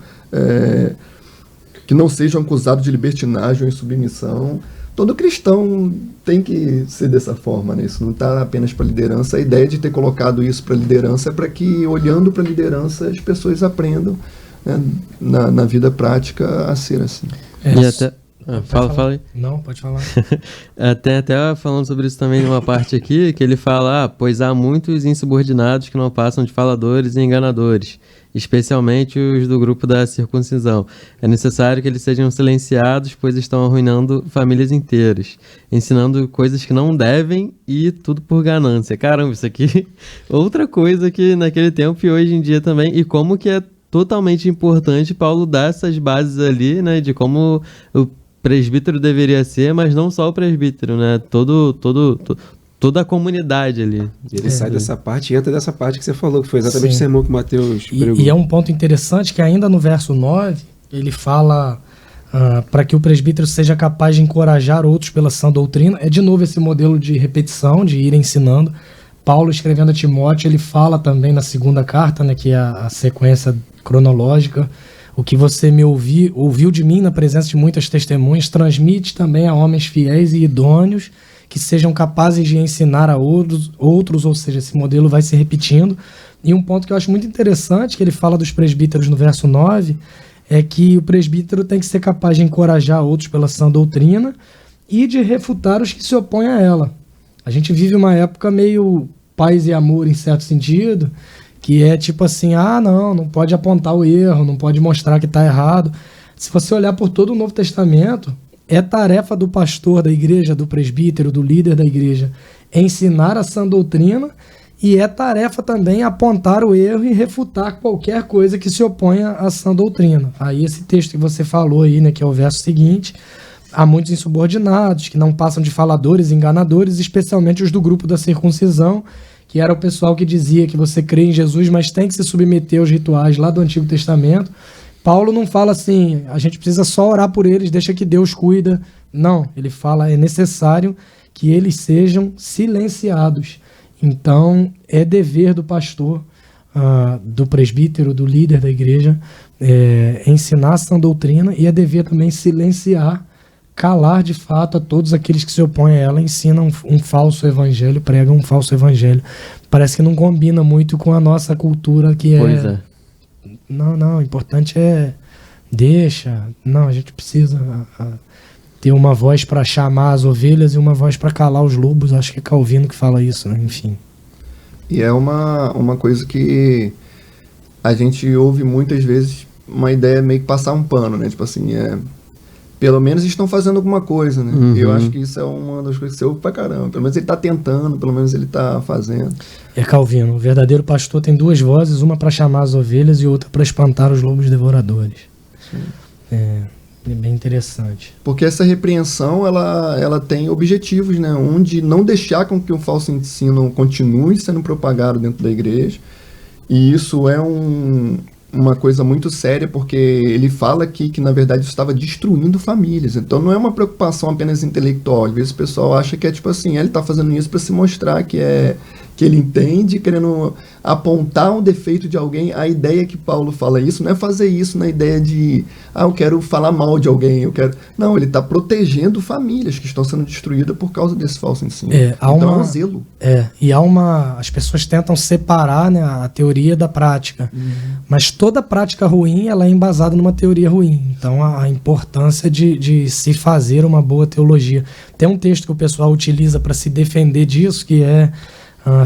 que não sejam acusados de libertinagem ou insubmissão. Todo cristão tem que ser dessa forma, né? Isso não está apenas para a liderança. A ideia de ter colocado isso para a liderança é para que, olhando para a liderança, as pessoas aprendam, né, na vida prática a ser assim. E até... fala aí. Não, pode falar. até falando sobre isso também numa parte aqui, que ele fala, pois há muitos insubordinados que não passam de faladores e enganadores, especialmente os do grupo da circuncisão. É necessário que eles sejam silenciados, pois estão arruinando famílias inteiras, ensinando coisas que não devem e tudo por ganância. Caramba, isso aqui outra coisa que naquele tempo e hoje em dia também, e como que é totalmente importante Paulo dar essas bases ali, né, de como o presbítero deveria ser, mas não só o presbítero, né, toda a comunidade ali. Ele sai dessa parte e entra dessa parte que você falou, que foi exatamente o sermão que o Mateus pregou. E é um ponto interessante que ainda no verso 9, ele fala para que o presbítero seja capaz de encorajar outros pela sã doutrina. É de novo esse modelo de repetição, de ir ensinando, Paulo escrevendo a Timóteo, ele fala também na segunda carta, né, que é a sequência cronológica, o que você ouviu de mim na presença de muitas testemunhas, transmite também a homens fiéis e idôneos que sejam capazes de ensinar a outros, ou seja, esse modelo vai se repetindo. E um ponto que eu acho muito interessante, que ele fala dos presbíteros no verso 9, é que o presbítero tem que ser capaz de encorajar outros pela sã doutrina e de refutar os que se opõem a ela. A gente vive uma época meio paz e amor em certo sentido, que é tipo assim, não pode apontar o erro, não pode mostrar que está errado. Se você olhar por todo o Novo Testamento, é tarefa do pastor da igreja, do presbítero, do líder da igreja, ensinar a sã doutrina, e é tarefa também apontar o erro e refutar qualquer coisa que se oponha à sã doutrina. Aí esse texto que você falou aí, né, que é o verso seguinte, há muitos insubordinados que não passam de faladores, enganadores, especialmente os do grupo da circuncisão, que era o pessoal que dizia que você crê em Jesus, mas tem que se submeter aos rituais lá do Antigo Testamento. Paulo não fala assim, a gente precisa só orar por eles, deixa que Deus cuida. Não, ele fala, é necessário que eles sejam silenciados. Então, é dever do pastor, do presbítero, do líder da igreja, ensinar a sã doutrina, e é dever também silenciar, calar de fato a todos aqueles que se opõem a ela, ensinam um falso evangelho, pregam um falso evangelho. Parece que não combina muito com a nossa cultura, que Pois é. Não, o importante é a gente precisa ter uma voz para chamar as ovelhas e uma voz para calar os lobos. Acho que é Calvino que fala isso, né? Enfim. E é uma coisa que a gente ouve muitas vezes, uma ideia meio que passar um pano, né? Tipo assim, pelo menos estão fazendo alguma coisa, né? Uhum. Eu acho que isso é uma das coisas que você ouve pra caramba. Pelo menos ele tá tentando, pelo menos ele tá fazendo. É Calvino, o verdadeiro pastor tem duas vozes, uma para chamar as ovelhas e outra para espantar os lobos devoradores. Sim. É bem interessante. Porque essa repreensão, ela tem objetivos, né? Um de não deixar com que o falso ensino continue sendo propagado dentro da igreja. E isso é uma coisa muito séria, porque ele fala aqui que, na verdade, isso estava destruindo famílias. Então, não é uma preocupação apenas intelectual. Às vezes o pessoal acha que é tipo assim, ele está fazendo isso para se mostrar que ele entende, querendo apontar um defeito de alguém. A ideia que Paulo fala isso não é fazer isso na ideia de, eu quero falar mal de alguém, Não, ele está protegendo famílias que estão sendo destruídas por causa desse falso ensino. Então é um zelo. As pessoas tentam separar, né, a teoria da prática. Mas toda prática ruim, ela é embasada numa teoria ruim. Então a importância de se fazer uma boa teologia. Tem um texto que o pessoal utiliza para se defender disso, que é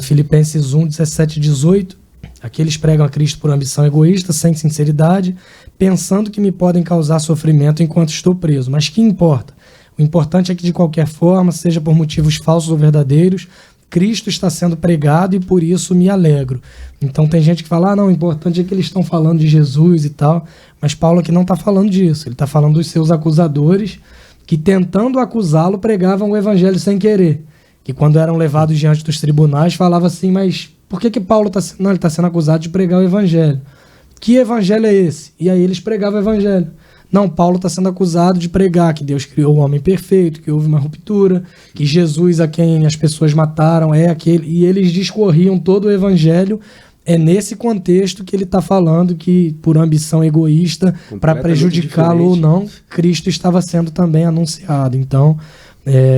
Filipenses 1, 17 e 18. Aqueles pregam a Cristo por ambição egoísta, sem sinceridade, pensando que me podem causar sofrimento enquanto estou preso. Mas que importa? O importante é que, de qualquer forma, seja por motivos falsos ou verdadeiros, Cristo está sendo pregado e por isso me alegro. Então tem gente que fala, não, o importante é que eles estão falando de Jesus e tal, mas Paulo aqui não está falando disso. Ele está falando dos seus acusadores que, tentando acusá-lo, pregavam o evangelho sem querer. Que quando eram levados diante dos tribunais, falava assim, mas por que Paulo está sendo... Não, ele está sendo acusado de pregar o evangelho. Que evangelho é esse? E aí eles pregavam o evangelho. Não, Paulo está sendo acusado de pregar que Deus criou o homem perfeito, que houve uma ruptura, que Jesus, a quem as pessoas mataram, é aquele... E eles discorriam todo o evangelho. É nesse contexto que ele está falando que, por ambição egoísta, para prejudicá-lo ou não, Cristo estava sendo também anunciado. Então...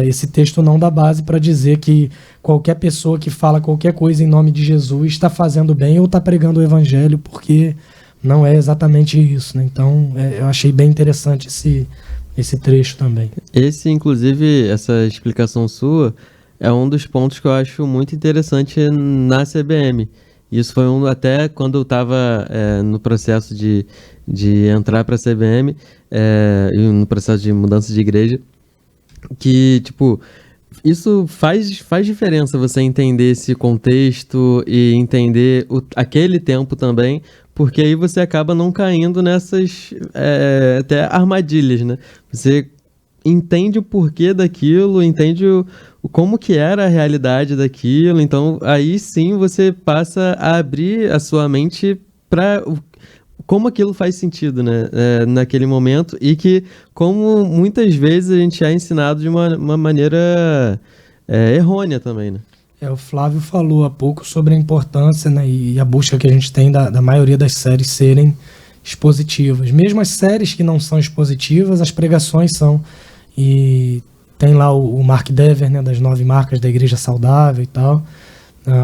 esse texto não dá base para dizer que qualquer pessoa que fala qualquer coisa em nome de Jesus está fazendo bem ou está pregando o evangelho, porque não é exatamente isso, né? Então, eu achei bem interessante esse trecho também. Inclusive, essa explicação sua é um dos pontos que eu acho muito interessante na CBM. Isso foi até quando eu estava no processo de entrar para a CBM, no processo de mudança de igreja, que, tipo, isso faz diferença você entender esse contexto e entender aquele tempo também, porque aí você acaba não caindo nessas até armadilhas, né? Você entende o porquê daquilo, entende como que era a realidade daquilo, então aí sim você passa a abrir a sua mente para como aquilo faz sentido, né, naquele momento, e que como muitas vezes a gente é ensinado de uma maneira errônea também, né? O Flávio falou há pouco sobre a importância, né, e a busca que a gente tem da maioria das séries serem expositivas. Mesmo as séries que não são expositivas, as pregações são. E tem lá o Mark Dever, né, das 9 marcas da Igreja Saudável e tal.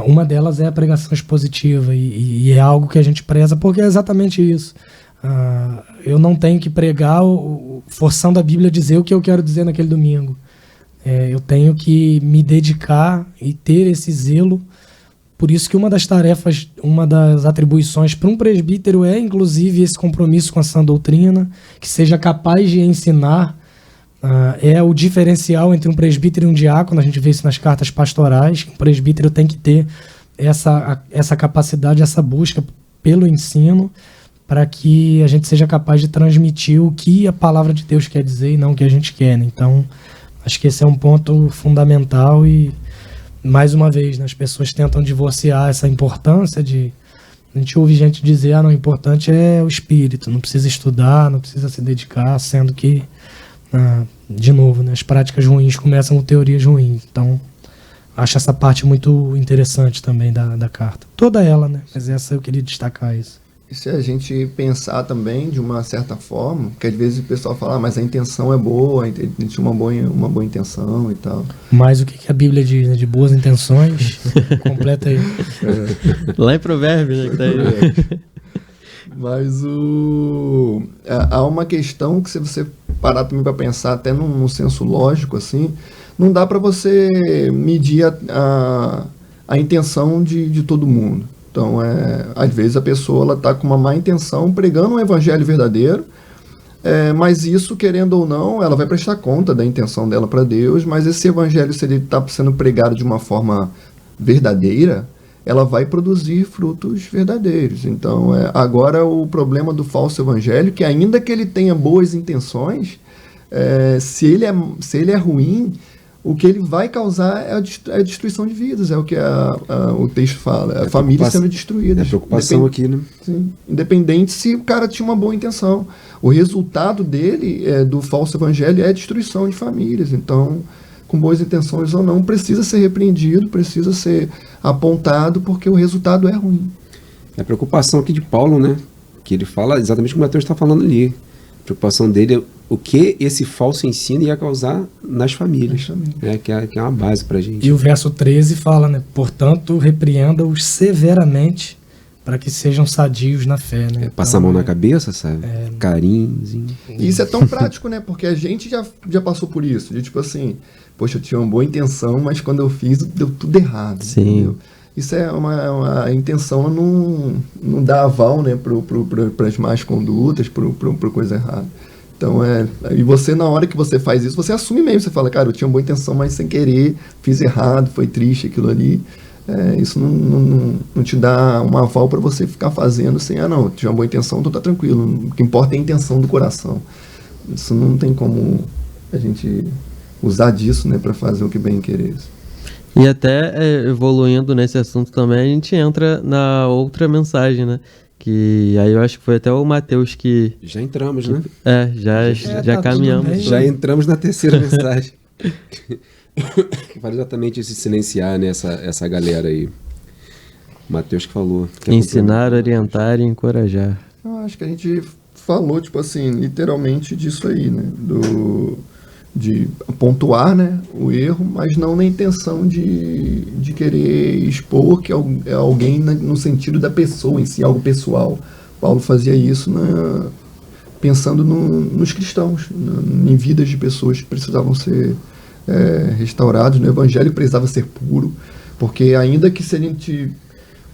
Uma delas é a pregação expositiva e é algo que a gente preza porque é exatamente isso. Eu não tenho que pregar forçando a Bíblia a dizer o que eu quero dizer naquele domingo. Eu tenho que me dedicar e ter esse zelo. Por isso que uma das tarefas, uma das atribuições para um presbítero é, inclusive, esse compromisso com a sã doutrina, que seja capaz de ensinar. É o diferencial entre um presbítero e um diácono. A gente vê isso nas cartas pastorais. Um presbítero tem que ter essa capacidade, essa busca pelo ensino, para que a gente seja capaz de transmitir o que a palavra de Deus quer dizer e não o que a gente quer, né? Então, acho que esse é um ponto fundamental e, mais uma vez, né, as pessoas tentam divorciar essa importância de... A gente ouve gente dizer, não, o importante é o espírito, não precisa estudar, não precisa se dedicar, sendo que, de novo, né, as práticas ruins começam com teorias ruins. Então, acho essa parte muito interessante também da carta. Toda ela, né? Mas essa eu queria destacar isso. E se a gente pensar também de uma certa forma, que às vezes o pessoal fala, mas a intenção é boa, ele tinha uma boa intenção e tal. Mas o que a Bíblia diz, né? De boas intenções, completa aí. Lá em Provérbios, né? Que tá aí. Mas há uma questão que, se você parar também para pensar, até num senso lógico, assim, não dá para você medir a intenção de todo mundo. Então, às vezes a pessoa está com uma má intenção pregando um evangelho verdadeiro, mas isso, querendo ou não, ela vai prestar conta da intenção dela para Deus, mas esse evangelho, se ele está sendo pregado de uma forma verdadeira, ela vai produzir frutos verdadeiros. Então, agora o problema do falso evangelho, que ainda que ele tenha boas intenções, se ele é ruim, o que ele vai causar é a destruição de vidas, é o que o texto fala, a família sendo destruída. É a preocupação aqui, né? Sim, independente se o cara tinha uma boa intenção. O resultado dele, do falso evangelho, é a destruição de famílias. Então, com boas intenções ou não, precisa ser repreendido, precisa ser apontado, porque o resultado é ruim. É a preocupação aqui de Paulo, né? Que ele fala exatamente como o Mateus está falando ali. A preocupação dele é o que esse falso ensino ia causar nas famílias, que é uma base para a gente. E o verso 13 fala, né? Portanto, repreenda-os severamente para que sejam sadios na fé, né? Passar a mão na cabeça, sabe? Carinhozinho. E isso é tão prático, né? Porque a gente já passou por isso. De tipo assim, poxa, eu tinha uma boa intenção, mas quando eu fiz, deu tudo errado. Sim. Entendeu? Isso é a intenção não dá aval, né, para as más condutas, para coisa errada. Então, e você, na hora que você faz isso, você assume mesmo. Você fala, cara, eu tinha uma boa intenção, mas sem querer, fiz errado, foi triste aquilo ali. Isso não te dá um aval para você ficar fazendo sem, não, tinha uma boa intenção, então tá tranquilo. O que importa é a intenção do coração. Isso não tem como a gente usar disso, né, para fazer o que bem querer. E até evoluindo nesse assunto também, a gente entra na outra mensagem, né? Que aí eu acho que foi até o Mateus que... Já entramos, né? Já caminhamos. Já entramos na terceira mensagem. Fala exatamente esse silenciar, né? Essa galera aí. O Mateus que falou. Ensinar, orientar e encorajar. Eu acho que a gente falou, tipo assim, literalmente disso aí, né? De pontuar, né, o erro, mas não na intenção de querer expor que é alguém no sentido da pessoa em si, algo pessoal. Paulo fazia isso pensando nos cristãos, em vidas de pessoas que precisavam ser restaurados, no evangelho precisava ser puro, porque ainda que se a gente,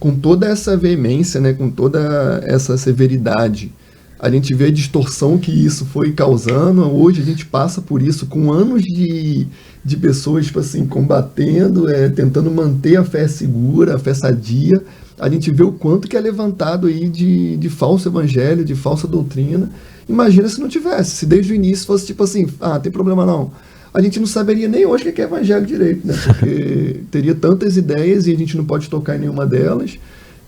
com toda essa veemência, né, com toda essa severidade, a gente vê a distorção que isso foi causando. Hoje a gente passa por isso com anos de pessoas, tipo assim, combatendo, tentando manter a fé segura, a fé sadia. A gente vê o quanto que é levantado aí de falso evangelho, de falsa doutrina. Imagina se não tivesse, se desde o início fosse tipo assim, tem problema não. A gente não saberia nem hoje o que é evangelho direito, né? Porque teria tantas ideias e a gente não pode tocar em nenhuma delas.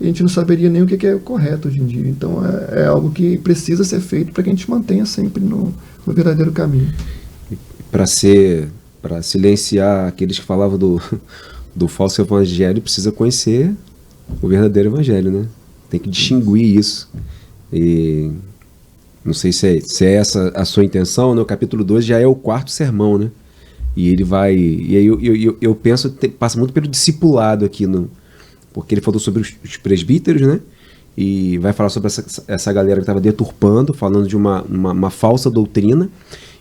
E a gente não saberia nem o que é correto hoje em dia. Então é algo que precisa ser feito para que a gente mantenha sempre no verdadeiro caminho. Para silenciar aqueles que falavam do do falso evangelho precisa conhecer o verdadeiro evangelho, né? Tem que distinguir isso. E não sei se é essa a sua intenção, né? O capítulo 2 já é o 4º sermão, né? E ele vai... E aí eu penso, passa muito pelo discipulado aqui, porque ele falou sobre os presbíteros, né? E vai falar sobre essa galera que estava deturpando, falando de uma falsa doutrina.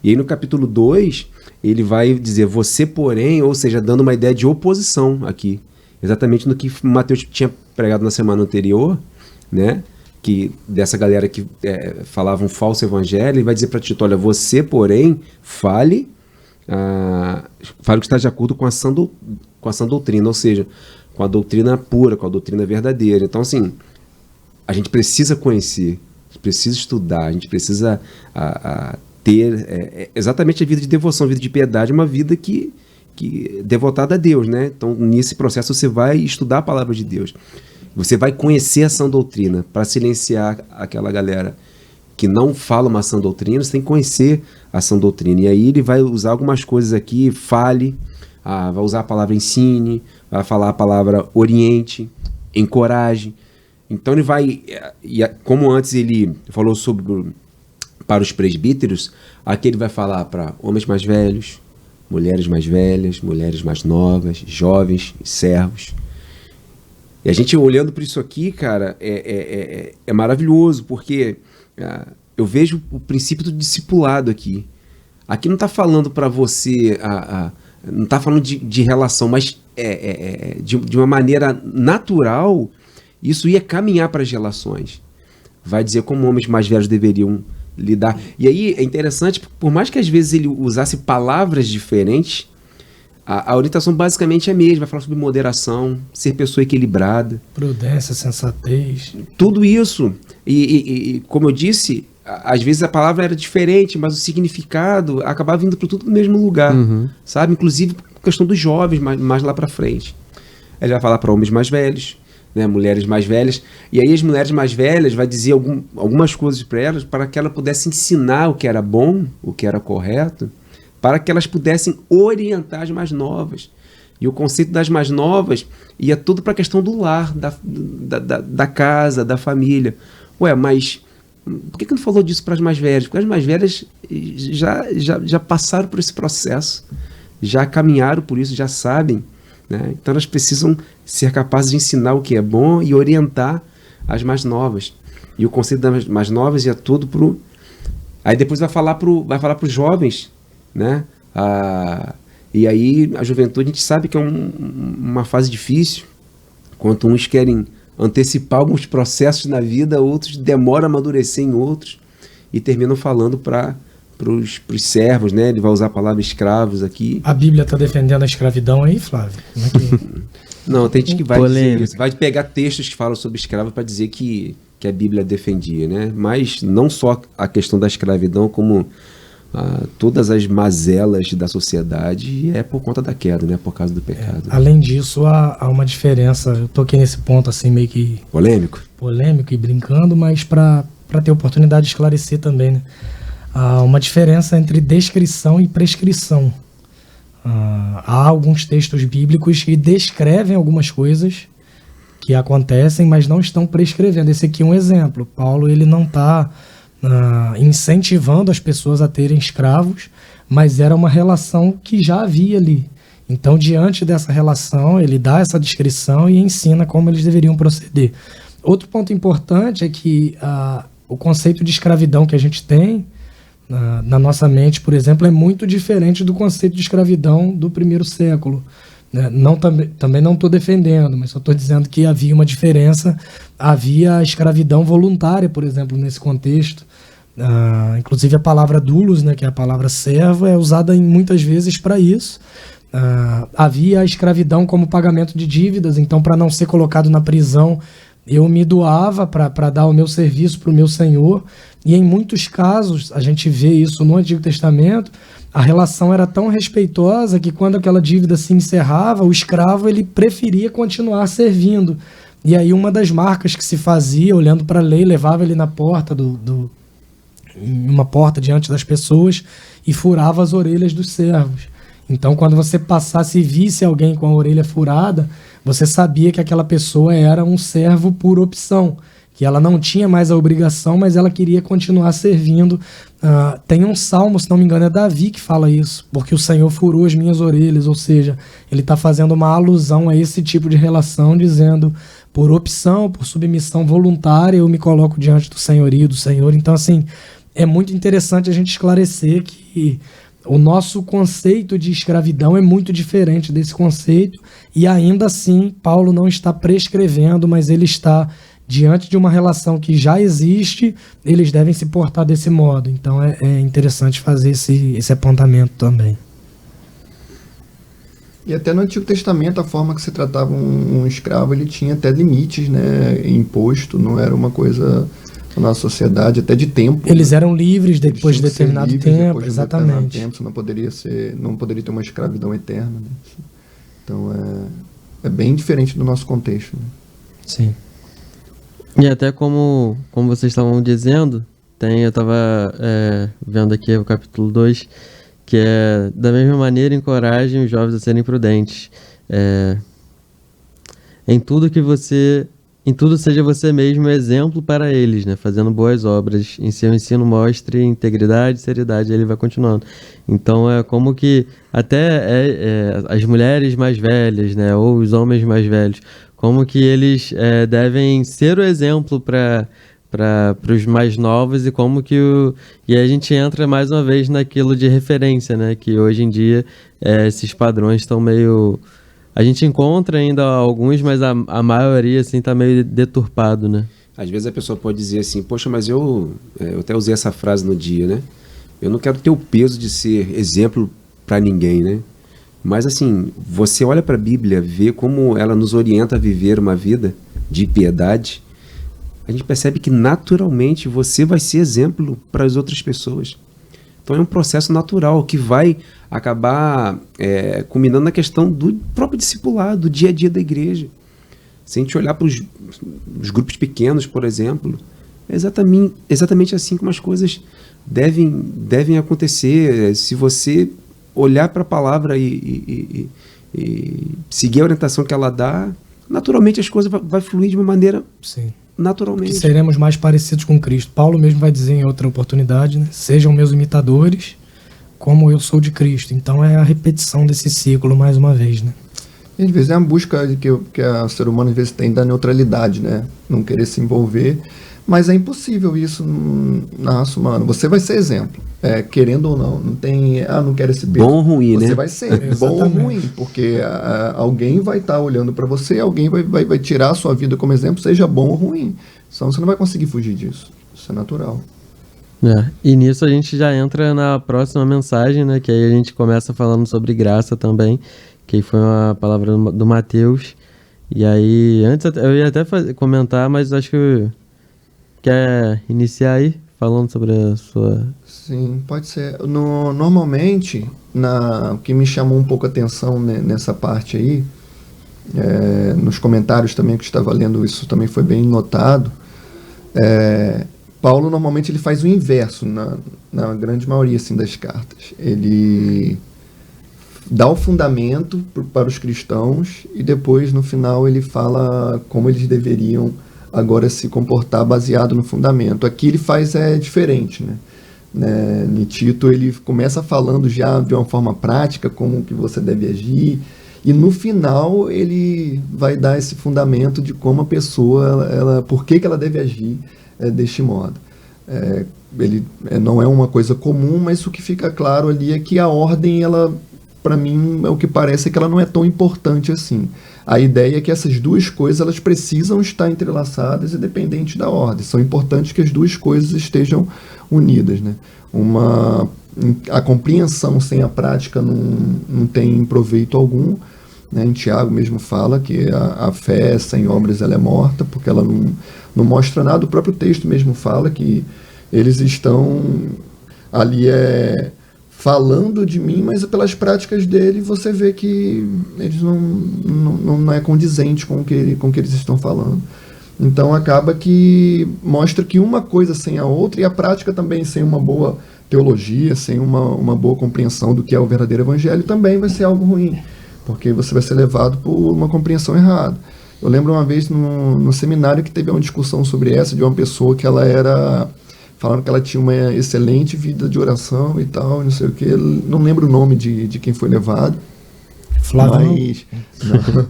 E aí no capítulo 2, ele vai dizer, você porém, ou seja, dando uma ideia de oposição aqui. Exatamente no que Mateus tinha pregado na semana anterior, né? Que dessa galera que falava um falso evangelho, ele vai dizer para Tito, olha, você porém, fale o que está de acordo com a sã doutrina, ou seja, com a doutrina pura, com a doutrina verdadeira. Então, assim, a gente precisa conhecer, a gente precisa estudar, a gente precisa ter exatamente a vida de devoção, a vida de piedade, uma vida que devotada a Deus, né? Então, nesse processo, você vai estudar a palavra de Deus. Você vai conhecer a sã doutrina para silenciar aquela galera que não fala uma sã doutrina. Você tem que conhecer a sã doutrina. E aí ele vai usar algumas coisas aqui, fale, vai usar a palavra ensine, vai falar a palavra oriente, encoraje. Então ele vai, como antes ele falou para os presbíteros, aqui ele vai falar para homens mais velhos, mulheres mais velhas, mulheres mais novas, jovens, servos. E a gente olhando para isso aqui, cara, é maravilhoso, porque eu vejo o princípio do discipulado aqui. Aqui não está falando para você, não está falando de relação, mas de uma maneira natural, isso ia caminhar para as relações. Vai dizer como homens mais velhos deveriam lidar. E aí é interessante, por mais que às vezes ele usasse palavras diferentes, a orientação basicamente é a mesma. Vai falar sobre moderação, ser pessoa equilibrada, prudência, sensatez, tudo isso. E como eu disse, às vezes a palavra era diferente, mas o significado acabava vindo para tudo no mesmo lugar, sabe? Inclusive a questão dos jovens mais lá para frente. Ele vai falar para homens mais velhos, né, mulheres mais velhas, e aí as mulheres mais velhas vai dizer algumas coisas para elas, para que ela pudesse ensinar o que era bom, o que era correto, para que elas pudessem orientar as mais novas. E o conceito das mais novas ia tudo para a questão do lar, da casa, da família. Ué, mas por que não falou disso para as mais velhas? Porque as mais velhas já passaram por esse processo, já caminharam por isso, já sabem, né? Então elas precisam ser capazes de ensinar o que é bom e orientar as mais novas. E o conceito das mais novas ia tudo pro... Aí depois vai falar para os jovens, né? E aí a juventude, a gente sabe que é uma fase difícil, enquanto uns querem antecipar alguns processos na vida, outros demoram a amadurecer em outros e terminam falando para os servos, né? Ele vai usar a palavra escravos aqui. A Bíblia está defendendo a escravidão aí, Flávio? Não, tem gente que vai dizer isso, vai pegar textos que falam sobre escravo para dizer que a Bíblia defendia, né? Mas não só a questão da escravidão, como todas as mazelas da sociedade é por conta da queda, né? Por causa do pecado. Além disso, há uma diferença. Eu toquei nesse ponto assim meio que polêmico e brincando, mas para ter oportunidade de esclarecer também, né? Há uma diferença entre descrição e prescrição. Há alguns textos bíblicos que descrevem algumas coisas que acontecem, mas não estão prescrevendo. Esse aqui é um exemplo. Paulo, ele não está incentivando as pessoas a terem escravos, mas era uma relação que já havia ali. Então, diante dessa relação, ele dá essa descrição e ensina como eles deveriam proceder. Outro ponto importante é que o conceito de escravidão que a gente tem na nossa mente, por exemplo, é muito diferente do conceito de escravidão do primeiro século. Também não estou defendendo, mas só estou dizendo que havia uma diferença. Havia a escravidão voluntária, por exemplo, nesse contexto. Inclusive a palavra doulos, né, que é a palavra servo, é usada muitas vezes para isso. Havia a escravidão como pagamento de dívidas, então para não ser colocado na prisão, eu me doava para dar o meu serviço para o meu senhor. E em muitos casos, a gente vê isso no Antigo Testamento, a relação era tão respeitosa que quando aquela dívida se encerrava, o escravo ele preferia continuar servindo. E aí uma das marcas que se fazia, olhando para a lei, levava ele na porta uma porta diante das pessoas e furava as orelhas dos servos. Então, quando você passasse e visse alguém com a orelha furada, você sabia que aquela pessoa era um servo por opção, que ela não tinha mais a obrigação, mas ela queria continuar servindo. Tem um salmo, se não me engano, é Davi que fala isso, porque o Senhor furou as minhas orelhas, ou seja, ele está fazendo uma alusão a esse tipo de relação, dizendo, por opção, por submissão voluntária, eu me coloco diante do senhorio do Senhor. Então, assim, é muito interessante a gente esclarecer que o nosso conceito de escravidão é muito diferente desse conceito, e ainda assim, Paulo não está prescrevendo, mas ele está diante de uma relação que já existe, eles devem se portar desse modo. Então é interessante fazer esse apontamento também. E até no Antigo Testamento, a forma que se tratava um escravo, ele tinha até limites, né, imposto, não era uma coisa na sociedade, até de tempo. Eles eram livres depois de determinado tempo, exatamente. Você não poderia ter uma escravidão eterna. Né? Então é bem diferente do nosso contexto. Né? Sim. E até como vocês estavam dizendo, eu estava vendo aqui o capítulo 2, que é, da mesma maneira, encorajem os jovens a serem prudentes. Em tudo seja você mesmo exemplo para eles, né? Fazendo boas obras. Em seu ensino mostre integridade, seriedade, ele vai continuando. Então é como que até as mulheres mais velhas, né? Ou os homens mais velhos, como que eles devem ser o exemplo para os mais novos, e como que e a gente entra mais uma vez naquilo de referência, né? Que hoje em dia esses padrões estão meio... A gente encontra ainda alguns, mas a maioria assim tá meio deturpado, né? Às vezes a pessoa pode dizer assim, poxa, mas eu até usei essa frase no dia, né? Eu não quero ter o peso de ser exemplo para ninguém, né? Mas assim, você olha para a Bíblia, vê como ela nos orienta a viver uma vida de piedade, a gente percebe que naturalmente você vai ser exemplo para as outras pessoas. Então é um processo natural que vai acabar culminando na questão do próprio discipulado, do dia a dia da igreja. Se a gente olhar para os grupos pequenos, por exemplo, é exatamente assim como as coisas devem acontecer. Se você olhar para a palavra e seguir a orientação que ela dá, naturalmente as coisas vai fluir de uma maneira... Sim. Naturalmente. Que seremos mais parecidos com Cristo. Paulo mesmo vai dizer em outra oportunidade, né? Sejam meus imitadores, como eu sou de Cristo. Então é a repetição desse ciclo mais uma vez, né? E às vezes é uma busca que o ser humano às vezes tem da neutralidade, né? Não querer se envolver. Mas é impossível isso na raça humana. Você vai ser exemplo, querendo ou não. Não tem, não quero esse peso. Bom ou ruim, você né? Você vai ser bom ou ruim, porque alguém vai estar olhando para você, alguém vai tirar a sua vida como exemplo, seja bom ou ruim. Senão você não vai conseguir fugir disso. Isso é natural. E nisso a gente já entra na próxima mensagem, né? Que aí a gente começa falando sobre graça também, que foi uma palavra do Mateus. E aí, antes eu ia até comentar, mas acho que... Quer iniciar aí, falando sobre a sua... Sim, pode ser. Normalmente, o que me chamou um pouco a atenção nessa parte aí, nos comentários também que eu estava lendo, isso também foi bem notado, Paulo normalmente ele faz o inverso na grande maioria assim, das cartas. Ele dá o fundamento para os cristãos e depois, no final, ele fala como eles deveriam agora se comportar baseado no fundamento. Aqui ele faz diferente, né? Em Tito ele começa falando já de uma forma prática como que você deve agir, e no final ele vai dar esse fundamento de como a pessoa, por que ela deve agir deste modo. Ele não é uma coisa comum, mas o que fica claro ali é que a ordem, ela, para mim, é o que parece que ela não é tão importante assim. A ideia é que essas duas coisas elas precisam estar entrelaçadas independente da ordem. São importantes que as duas coisas estejam unidas, né? A compreensão sem a prática não tem proveito algum, né? Em Tiago mesmo fala que a fé sem obras ela é morta, porque ela não mostra nada. O próprio texto mesmo fala que eles estão ali falando de mim, mas pelas práticas dele você vê que eles não é condizente com o que eles estão falando. Então acaba que mostra que uma coisa sem a outra, e a prática também sem uma boa teologia, sem uma boa compreensão do que é o verdadeiro evangelho, também vai ser algo ruim, porque você vai ser levado por uma compreensão errada. Eu lembro uma vez no seminário que teve uma discussão sobre essa, de uma pessoa que ela era... Falaram que ela tinha uma excelente vida de oração e tal, não sei o que. Não lembro o nome de quem foi levado. Flávio. Mas, não,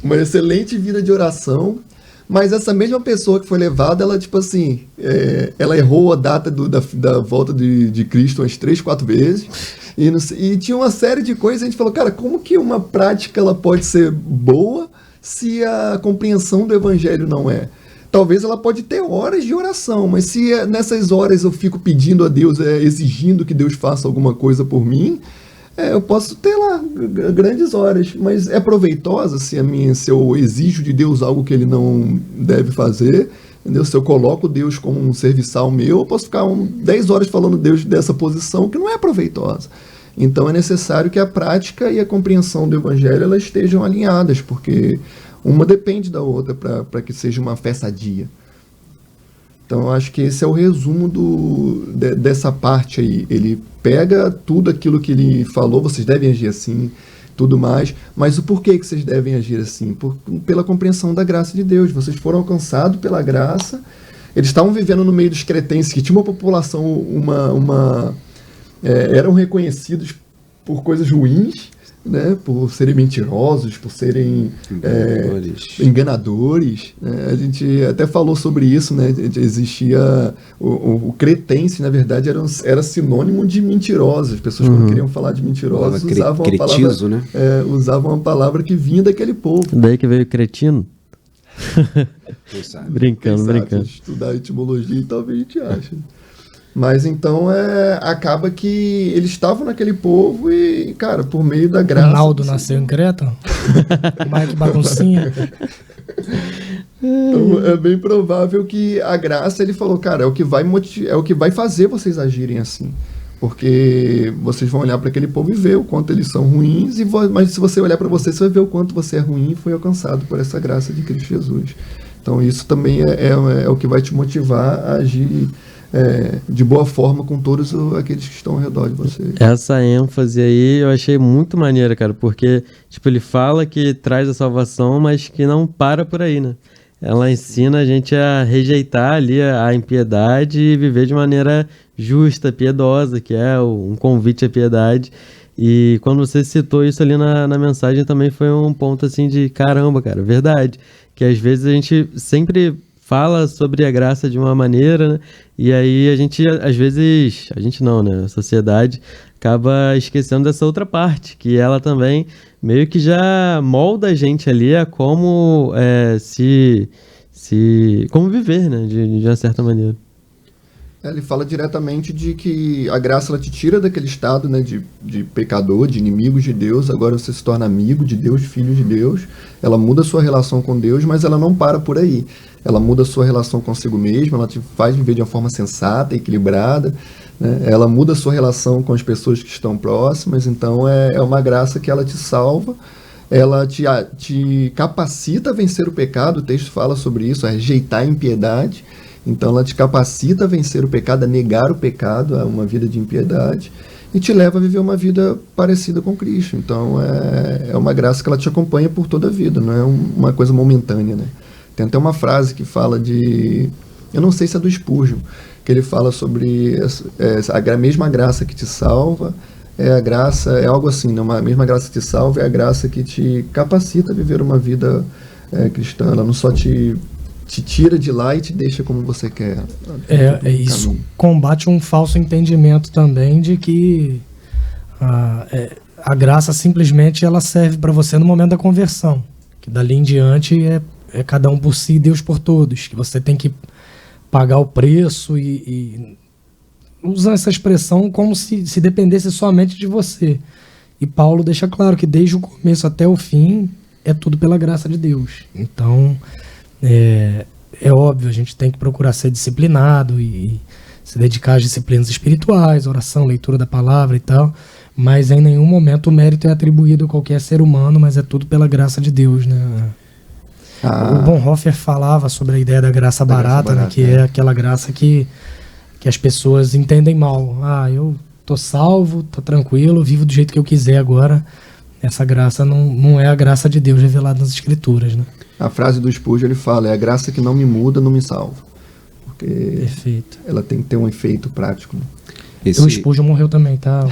uma excelente vida de oração. Mas essa mesma pessoa que foi levada, ela, tipo assim, ela errou a data da volta de Cristo umas 3, 4 vezes. E tinha uma série de coisas. A gente falou, cara, como que uma prática ela pode ser boa se a compreensão do evangelho não é? Talvez ela pode ter horas de oração, mas se nessas horas eu fico pedindo a Deus, exigindo que Deus faça alguma coisa por mim, eu posso ter lá grandes horas, mas é proveitosa se eu exijo de Deus algo que ele não deve fazer, entendeu? Se eu coloco Deus como um serviçal meu, eu posso ficar 10 horas falando Deus dessa posição que não é proveitosa. Então é necessário que a prática e a compreensão do evangelho elas estejam alinhadas, porque uma depende da outra para que seja uma fé sadia. Então eu acho que esse é o resumo dessa parte aí. Ele pega tudo aquilo que ele falou, vocês devem agir assim, tudo mais, mas o porquê que vocês devem agir assim? Pela compreensão da graça de Deus. Vocês foram alcançados pela graça, eles estavam vivendo no meio dos cretenses, que tinha uma população, eram reconhecidos por coisas ruins, né, por serem mentirosos, por serem enganadores, né? A gente até falou sobre isso, né? Existia o cretense, na verdade, era sinônimo de mentirosos. As pessoas quando queriam falar de mentirosos usavam cretizo, né? Usavam uma palavra que vinha daquele povo. Daí que veio cretino. Brincando. Estudar etimologia e talvez a gente ache. Mas então acaba que eles estavam naquele povo e, cara, por meio da graça... Ronaldo nasceu em Creta? Mike Baguncinha? Então é bem provável que a graça, ele falou, cara, é o que vai fazer vocês agirem assim. Porque vocês vão olhar para aquele povo e ver o quanto eles são ruins, mas se você olhar para você vai ver o quanto você é ruim e foi alcançado por essa graça de Cristo Jesus. Então isso também é o que vai te motivar a agir de boa forma com todos aqueles que estão ao redor de você. Essa ênfase aí eu achei muito maneira, cara, porque tipo, ele fala que traz a salvação, mas que não para por aí, né? Ela ensina a gente a rejeitar ali a impiedade e viver de maneira justa, piedosa, que é um convite à piedade. E quando você citou isso ali na mensagem também foi um ponto assim de caramba, cara, verdade. Que às vezes a gente sempre fala sobre a graça de uma maneira, né? E aí a gente, às vezes, a gente não, né? A sociedade acaba esquecendo dessa outra parte, que ela também meio que já molda a gente ali a como como viver, né? De uma certa maneira. Ele fala diretamente de que a graça ela te tira daquele estado, né, de pecador, de inimigo de Deus, agora você se torna amigo de Deus, filho de Deus. Ela muda a sua relação com Deus, mas ela não para por aí. Ela muda a sua relação consigo mesma, ela te faz viver de uma forma sensata, equilibrada, né? Ela muda a sua relação com as pessoas que estão próximas, então é uma graça que ela te salva, ela te capacita a vencer o pecado, o texto fala sobre isso, a rejeitar a impiedade. Então ela te capacita a vencer o pecado, a negar o pecado, a uma vida de impiedade, e te leva a viver uma vida parecida com Cristo. Então é uma graça que ela te acompanha por toda a vida, não é uma coisa momentânea, né? Tem até uma frase que fala eu não sei se é do Spurgeon, que ele fala sobre a mesma graça que te salva, é algo assim, né? A mesma graça que te salva é a graça que te capacita a viver uma vida cristã. Ela não só te tira de lá e te deixa como você quer. Isso combate um falso entendimento também de que a graça simplesmente ela serve para você no momento da conversão, que dali em diante é cada um por si, Deus por todos, que você tem que pagar o preço e usa essa expressão como se dependesse somente de você. E Paulo deixa claro que desde o começo até o fim é tudo pela graça de Deus. Então é óbvio, a gente tem que procurar ser disciplinado e se dedicar às disciplinas espirituais, oração, leitura da palavra e tal, mas em nenhum momento o mérito é atribuído a qualquer ser humano, mas é tudo pela graça de Deus, né? O Bonhoeffer falava sobre a ideia da graça barata, né? Que é aquela graça que que as pessoas entendem mal. Eu tô salvo, tô tranquilo, vivo do jeito que eu quiser agora. Essa graça não é a graça de Deus revelada nas Escrituras, né? A frase do Spurgeon, ele fala, é a graça que não me muda, não me salva. Porque Perfeito. ela tem que ter um efeito prático. Né? O Spurgeon morreu também, tá?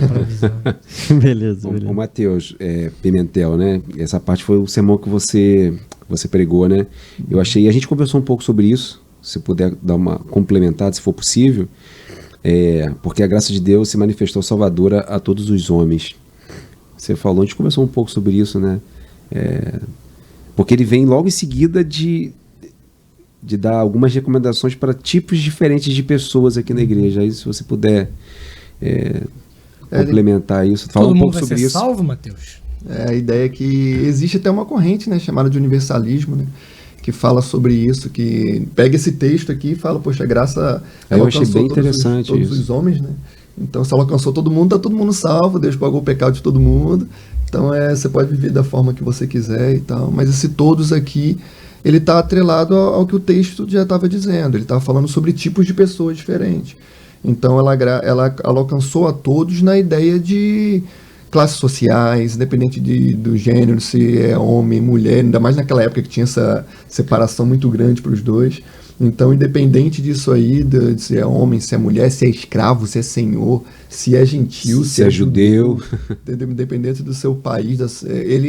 Pra avisar. Beleza. O Mateus Pimentel, né? Essa parte foi o sermão que você pregou, né? Eu achei, a gente conversou um pouco sobre isso, se puder dar uma complementada, se for possível, porque a graça de Deus se manifestou salvadora a todos os homens. Você falou, a gente conversou um pouco sobre isso, né? Porque ele vem logo em seguida de dar algumas recomendações para tipos diferentes de pessoas aqui na igreja. Aí, se você puder complementar isso, falar um pouco sobre isso. Todo mundo vai ser salvo, Mateus? A ideia é que existe até uma corrente, né, chamada de universalismo, né, que fala sobre isso, que pega esse texto aqui e fala, poxa, a graça eu achei bem interessante todos os homens, né? Então, se ela alcançou todo mundo, tá todo mundo salvo, Deus pagou o pecado de todo mundo. Então, você pode viver da forma que você quiser e tal. Mas esse todos aqui, ele está atrelado ao que o texto já estava dizendo. Ele estava falando sobre tipos de pessoas diferentes. Então, ela alcançou a todos na ideia de classes sociais, independente do gênero, se é homem, mulher, ainda mais naquela época que tinha essa separação muito grande para os dois. Então, independente disso aí, de se é homem, se é mulher, se é escravo, se é senhor, se é gentil, se é judeu, independente do seu país,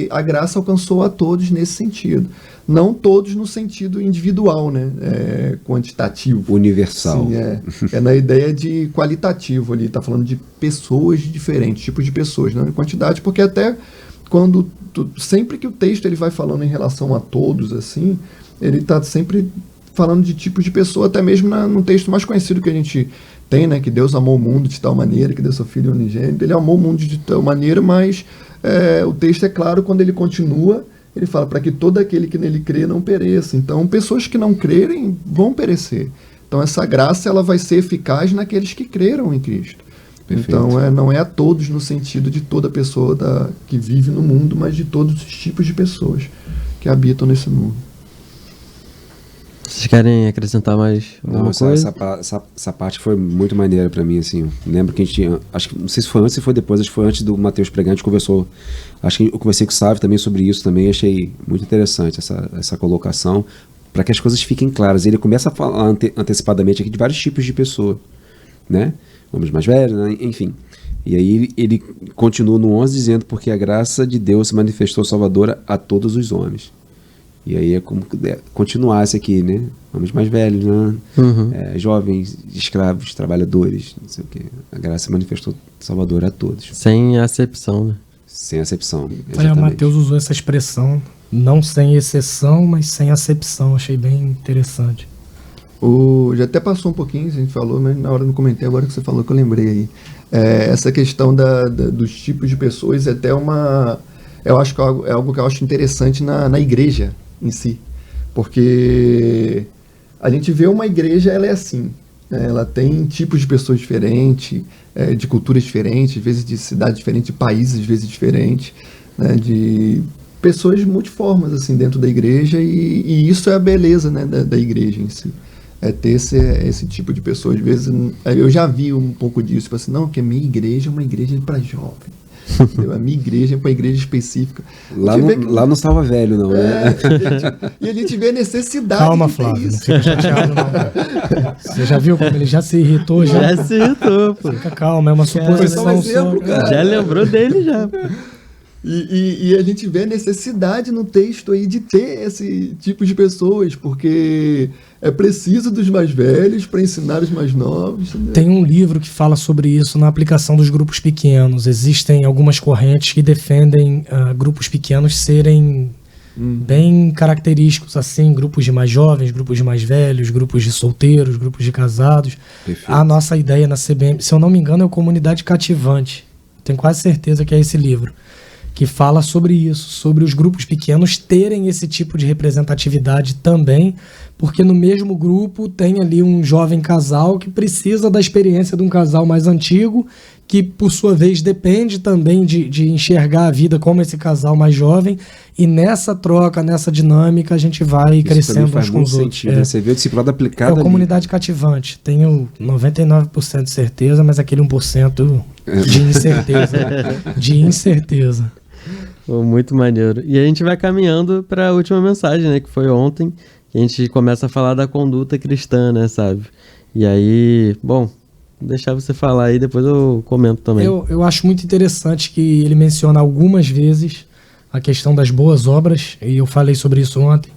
a graça alcançou a todos nesse sentido. Não todos no sentido individual, né? Quantitativo. Universal. Sim, é na ideia de qualitativo ali, está falando de pessoas diferentes, tipos de pessoas, não em quantidade, porque até quando sempre que o texto ele vai falando em relação a todos, assim, ele está sempre falando de tipos de pessoa, até mesmo no texto mais conhecido que a gente tem, né, que Deus amou o mundo de tal maneira, que deu seu Filho unigênito. Ele amou o mundo de tal maneira, mas o texto é claro quando ele continua, ele fala para que todo aquele que nele crê não pereça. Então, pessoas que não crerem vão perecer. Então, essa graça ela vai ser eficaz naqueles que creram em Cristo. Perfeito. Então, não é a todos no sentido de toda pessoa que vive no mundo, mas de todos os tipos de pessoas que habitam nesse mundo. Vocês querem acrescentar mais alguma coisa? Essa parte foi muito maneira pra mim, assim. Lembro que a gente, não sei se foi antes ou foi depois, acho que foi antes do Mateus pregar, a gente conversou, acho que eu conversei com o Sávio também sobre isso também, achei muito interessante essa colocação, para que as coisas fiquem claras. Ele começa a falar antecipadamente aqui de vários tipos de pessoa, né? Homens mais velhos, né? Enfim. E aí ele continua no 11 dizendo, porque a graça de Deus se manifestou salvadora a todos os homens. E aí é como continuasse aqui, né? Homens mais velhos, né? Uhum. Jovens, escravos, trabalhadores, não sei o quê. A graça manifestou salvadora a todos. Sem acepção, né? Sem acepção. O Mateus usou essa expressão, não sem exceção, mas sem acepção. Achei bem interessante. Já até passou um pouquinho, a gente falou, mas na hora não comentei, agora que você falou que eu lembrei aí. Essa questão dos tipos de pessoas é até eu acho que é algo que eu acho interessante na igreja em si, porque a gente vê uma igreja, ela é assim, né? Ela tem tipos de pessoas diferentes, de culturas diferentes, às vezes de cidades diferentes, de países às vezes diferentes, né? De pessoas multiformes assim dentro da igreja, e isso é a beleza, né, da igreja em si, ter esse tipo de pessoas. Às vezes eu já vi um pouco disso, tipo assim, não, que a minha igreja é uma igreja para jovens. A minha igreja é para igreja específica. Lá não Salva Velho, não, né? E a gente vê a necessidade. Calma, Flávio, não fica chateado, não. Você já viu como ele já se irritou? Já se irritou, pô. Fica calma, é uma suposição só. Já lembrou dele, já. E a gente vê a necessidade no texto aí de ter esse tipo de pessoas, porque é preciso dos mais velhos para ensinar os mais novos. Entendeu? Tem um livro que fala sobre isso na aplicação dos grupos pequenos. Existem algumas correntes que defendem grupos pequenos serem bem característicos, assim, grupos de mais jovens, grupos de mais velhos, grupos de solteiros, grupos de casados. Perfeito. A nossa ideia na CBM, se eu não me engano, é o Comunidade Cativante. Tenho quase certeza que é esse livro, que fala sobre isso, sobre os grupos pequenos terem esse tipo de representatividade também, porque no mesmo grupo tem ali um jovem casal que precisa da experiência de um casal mais antigo, que por sua vez depende também de enxergar a vida como esse casal mais jovem, e nessa troca, nessa dinâmica, a gente vai isso crescendo uns com os outros. Sentido, Você vê o discipulado aplicado ali. É a comunidade cativante. Tenho 99% de certeza, mas aquele 1% de incerteza. De incerteza. Muito maneiro. E a gente vai caminhando para a última mensagem, né? Que foi ontem, que a gente começa a falar da conduta cristã, né? Sabe? E aí, bom, vou deixar você falar aí, depois eu comento também. Eu acho muito interessante que ele menciona algumas vezes a questão das boas obras, e eu falei sobre isso ontem,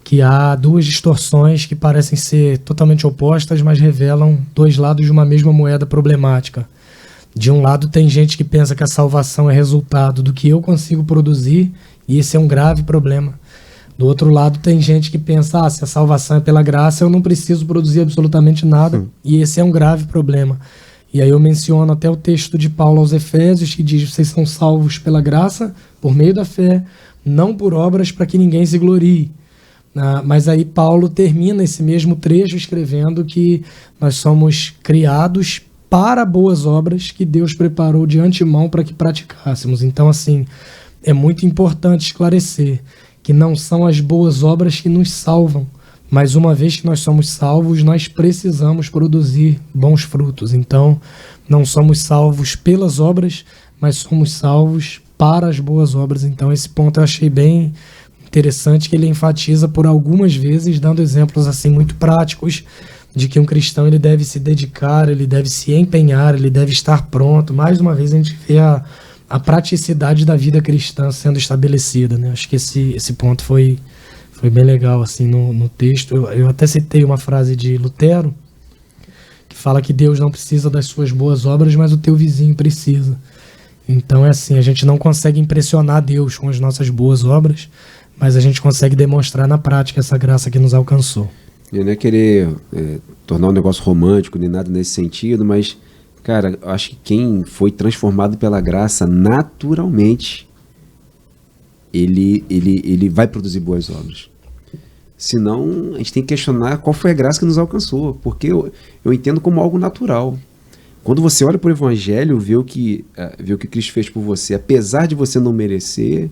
que há duas distorções que parecem ser totalmente opostas, mas revelam dois lados de uma mesma moeda problemática. De um lado tem gente que pensa que a salvação é resultado do que eu consigo produzir, e esse é um grave problema. Do outro lado tem gente que pensa, se a salvação é pela graça, eu não preciso produzir absolutamente nada, e esse é um grave problema. E aí eu menciono até o texto de Paulo aos Efésios, que diz, vocês são salvos pela graça, por meio da fé, não por obras para que ninguém se glorie. Mas aí Paulo termina esse mesmo trecho escrevendo que nós somos criados para boas obras que Deus preparou de antemão para que praticássemos. Então, assim, é muito importante esclarecer que não são as boas obras que nos salvam, mas uma vez que nós somos salvos, nós precisamos produzir bons frutos. Então, não somos salvos pelas obras, mas somos salvos para as boas obras. Então, esse ponto eu achei bem interessante, que ele enfatiza por algumas vezes, dando exemplos assim muito práticos, de que um cristão ele deve se dedicar, ele deve se empenhar, ele deve estar pronto. Mais uma vez a gente vê a praticidade da vida cristã sendo estabelecida, né? Acho que esse ponto foi bem legal assim, no texto. Eu até citei uma frase de Lutero, que fala que Deus não precisa das suas boas obras, mas o teu vizinho precisa. Então é assim, a gente não consegue impressionar Deus com as nossas boas obras, mas a gente consegue demonstrar na prática essa graça que nos alcançou. Eu não é querer tornar um negócio romântico nem nada nesse sentido, mas, cara, eu acho que quem foi transformado pela graça, naturalmente, ele vai produzir boas obras. Senão, a gente tem que questionar qual foi a graça que nos alcançou, porque eu entendo como algo natural. Quando você olha para o Evangelho, vê o que Cristo fez por você, apesar de você não merecer,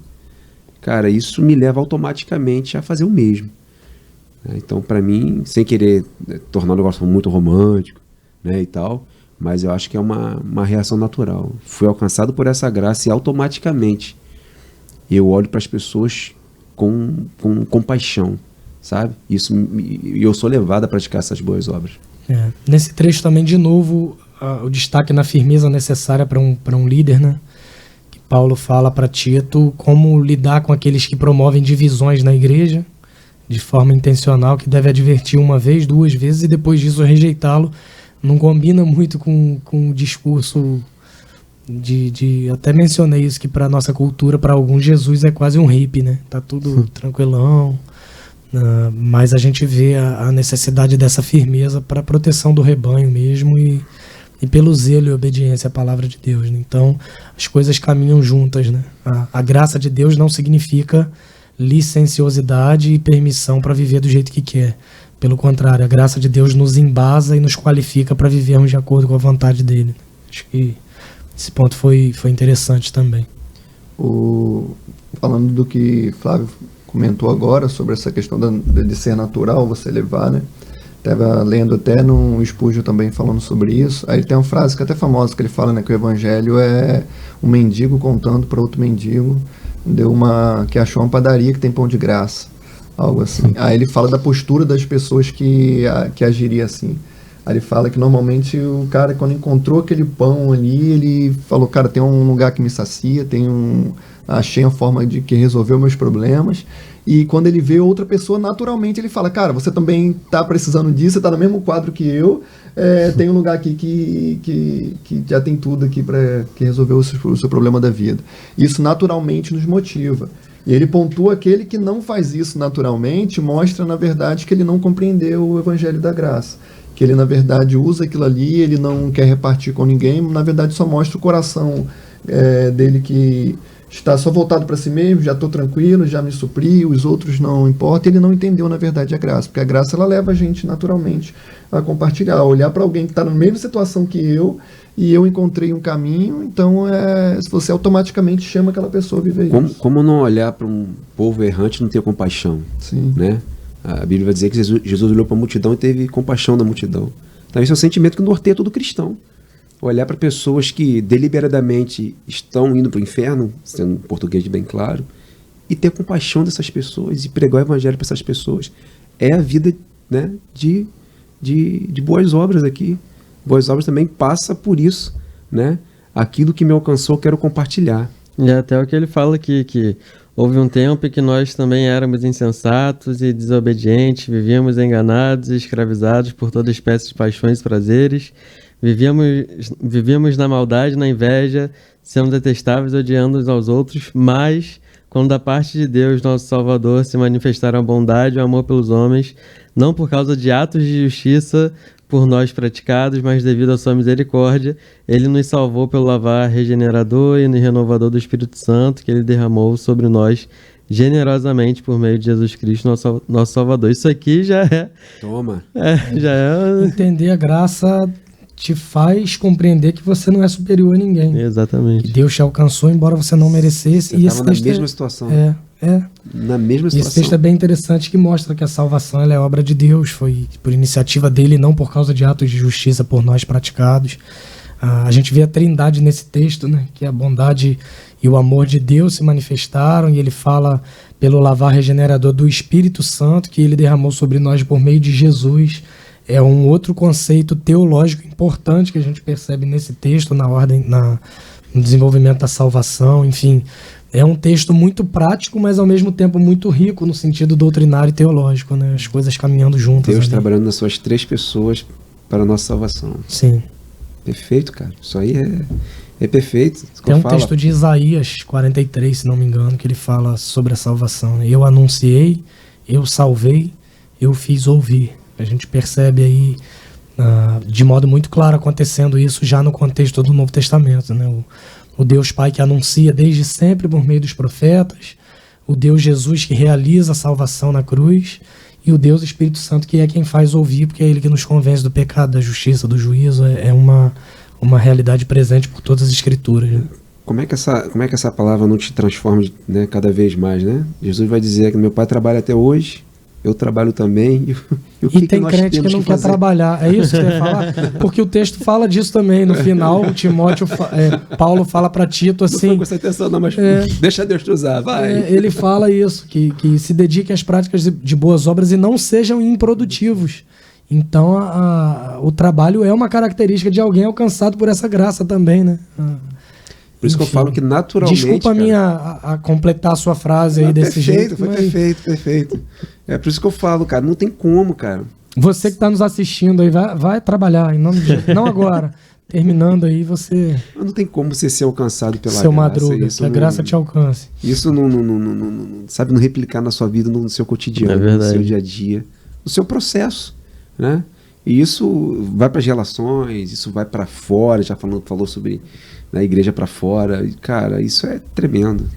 cara, isso me leva automaticamente a fazer o mesmo. Então, para mim, sem querer tornar um negócio muito romântico, né, e tal, mas eu acho que é uma reação natural. Fui alcançado por essa graça e automaticamente eu olho para as pessoas com compaixão, sabe? E eu sou levado a praticar essas boas obras. Nesse trecho também, de novo, o destaque na firmeza necessária para um líder, né? Que Paulo fala para Tito como lidar com aqueles que promovem divisões na igreja, de forma intencional, que deve advertir uma vez, duas vezes, e depois disso rejeitá-lo. Não combina muito com o discurso até mencionei isso, que para nossa cultura, para alguns, Jesus é quase um hippie, né? Tá tudo tranquilão, mas a gente vê a necessidade dessa firmeza para a proteção do rebanho mesmo, e pelo zelo e obediência à palavra de Deus, né? Então as coisas caminham juntas, né? A graça de Deus não significa licenciosidade e permissão para viver do jeito que quer. Pelo contrário, a graça de Deus nos embasa e nos qualifica para vivermos de acordo com a vontade dele. Acho que esse ponto foi interessante também. Falando do que Flávio comentou agora sobre essa questão de ser natural, você levar, né? Estava lendo até no Spurgeon também falando sobre isso. Aí tem uma frase que é até famosa, que ele fala, né, que o evangelho é um mendigo contando para outro mendigo que achou uma padaria que tem pão de graça, algo assim. Aí ele fala da postura das pessoas que agiria assim. Aí ele fala que normalmente o cara, quando encontrou aquele pão ali, ele falou, cara, tem um lugar que me sacia, achei uma forma de que resolveu meus problemas. E quando ele vê outra pessoa, naturalmente ele fala, cara, você também tá precisando disso, você tá no mesmo quadro que eu, tem um lugar aqui que já tem tudo aqui para que resolveu o seu problema da vida. Isso naturalmente nos motiva. E ele pontua aquele que não faz isso naturalmente, mostra na verdade que ele não compreendeu o evangelho da graça. Que ele na verdade usa aquilo ali, ele não quer repartir com ninguém, na verdade só mostra o coração dele que está só voltado para si mesmo, já estou tranquilo, já me supri, os outros não importa. Ele não entendeu, na verdade, a graça, porque a graça ela leva a gente naturalmente a compartilhar, a olhar para alguém que está na mesma situação que eu, e eu encontrei um caminho, então você automaticamente chama aquela pessoa a viver isso. Como não olhar para um povo errante e não ter compaixão? Sim. Né? A Bíblia vai dizer que Jesus olhou para a multidão e teve compaixão da multidão. Então esse é o sentimento que norteia todo cristão. Olhar para pessoas que deliberadamente estão indo para o inferno, sendo português bem claro, e ter compaixão dessas pessoas e pregar o evangelho para essas pessoas. É a vida, né, de boas obras aqui. Boas obras também passa por isso, né? Aquilo que me alcançou, eu quero compartilhar. E até o que ele fala aqui, que houve um tempo em que nós também éramos insensatos e desobedientes, vivíamos enganados e escravizados por toda espécie de paixões e prazeres, vivíamos na maldade, na inveja, sendo detestáveis, odiando uns aos outros, mas quando da parte de Deus, nosso Salvador, se manifestaram a bondade e o amor pelos homens, não por causa de atos de justiça por nós praticados, mas devido à sua misericórdia, ele nos salvou pelo lavar regenerador e renovador do Espírito Santo, que ele derramou sobre nós generosamente por meio de Jesus Cristo, nosso Salvador. Isso aqui já é... Toma! Já é... Entender a graça te faz compreender que você não é superior a ninguém. Exatamente. Que Deus te alcançou, embora você não merecesse. Você estava na mesma situação. Na mesma situação. Esse texto é bem interessante, que mostra que a salvação ela é obra de Deus, foi por iniciativa dele, não por causa de atos de justiça por nós praticados. A gente vê a trindade nesse texto, né, que a bondade e o amor de Deus se manifestaram, e ele fala pelo lavar regenerador do Espírito Santo, que ele derramou sobre nós por meio de Jesus. É um outro conceito teológico importante que a gente percebe nesse texto, no desenvolvimento da salvação, enfim. É um texto muito prático, mas ao mesmo tempo muito rico no sentido doutrinário e teológico, né? As coisas caminhando juntas. Deus trabalhando nas suas 3 pessoas para a nossa salvação. Sim. Perfeito, cara. Isso aí é perfeito. Tem um texto de Isaías 43, se não me engano, que ele fala sobre a salvação, né? Eu anunciei, eu salvei, eu fiz ouvir. A gente percebe aí de modo muito claro acontecendo isso já no contexto do Novo Testamento, né? O Deus Pai que anuncia desde sempre por meio dos profetas, o Deus Jesus que realiza a salvação na cruz, e o Deus Espírito Santo que é quem faz ouvir, porque é ele que nos convence do pecado, da justiça, do juízo. É uma realidade presente por todas as Escrituras, né? Como é que essa palavra não te transforma, né, cada vez mais, né? Jesus vai dizer que meu Pai trabalha até hoje, eu trabalho também. E tem crente que não quer trabalhar. É isso que você ia falar? Porque o texto fala disso também. No final, o Timóteo, Paulo fala para Tito assim... Não foi com essa intenção, não, mas deixa Deus te usar, vai. Ele fala isso, que se dediquem às práticas de boas obras e não sejam improdutivos. Então, o trabalho é uma característica de alguém alcançado por essa graça também, né? Por isso que eu falo que naturalmente... Desculpa a completar a sua frase aí desse jeito. Perfeito. É por isso que eu falo, cara, não tem como, cara. Você que está nos assistindo aí, vai trabalhar, em nome de Jesus. Não agora. Terminando aí, você... Não tem como você ser alcançado pela graça. Seu Madruga, que a graça te alcance. Isso não replicar na sua vida, no seu cotidiano, no seu dia a dia, no seu processo, né? E isso vai para as relações, isso vai para fora, já falou sobre na igreja para fora. E, cara, isso é tremendo.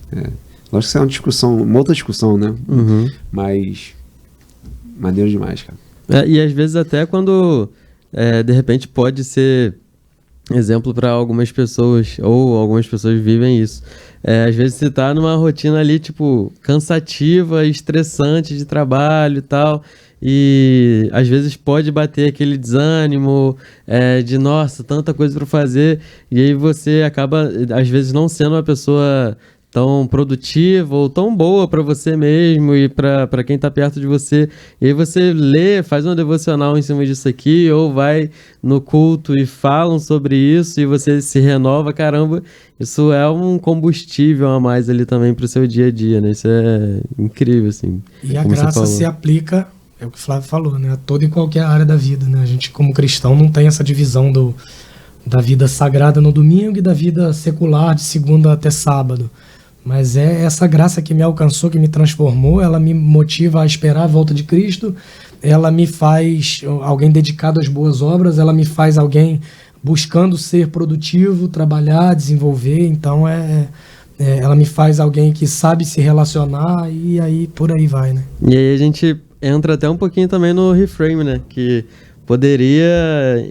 Lógico que isso é uma discussão, uma outra discussão, né? Uhum. Mas maneiro demais, cara. E às vezes até quando de repente pode ser exemplo para algumas pessoas, ou algumas pessoas vivem isso. Às vezes você tá numa rotina ali, tipo, cansativa, estressante de trabalho e tal, e às vezes pode bater aquele desânimo de, nossa, tanta coisa para fazer, e aí você acaba, às vezes, não sendo uma pessoa tão produtiva ou tão boa para você mesmo e para quem tá perto de você. E aí você lê, faz uma devocional em cima disso aqui, ou vai no culto e falam sobre isso e você se renova. Caramba, isso é um combustível a mais ali também pro seu dia a dia, né? Isso é incrível, assim. E a graça se aplica, é o que o Flávio falou, né? A toda e qualquer área da vida, né? A gente, como cristão, não tem essa divisão da vida sagrada no domingo e da vida secular de segunda até sábado. Mas é essa graça que me alcançou, que me transformou, ela me motiva a esperar a volta de Cristo, ela me faz alguém dedicado às boas obras, ela me faz alguém buscando ser produtivo, trabalhar, desenvolver. Então ela me faz alguém que sabe se relacionar e aí por aí vai, né? E aí a gente entra até um pouquinho também no reframe, né? Que poderia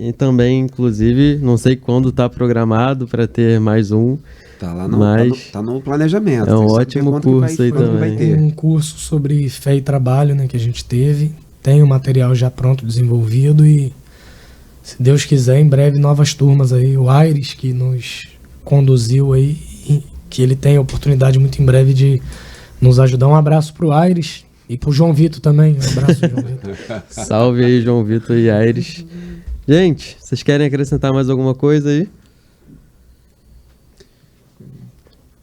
e também, inclusive, não sei quando tá programado para ter mais um. Tá lá mas no planejamento. É um ótimo curso aí também. Tem um curso sobre fé e trabalho, né, que a gente teve. Tem o material já pronto, desenvolvido e, se Deus quiser, em breve novas turmas aí. O Aires, que nos conduziu aí, que ele tem a oportunidade muito em breve de nos ajudar. Um abraço pro Aires e pro João Vitor também. Um abraço, João Vitor. Salve aí, João Vitor e Aires. Gente, vocês querem acrescentar mais alguma coisa aí?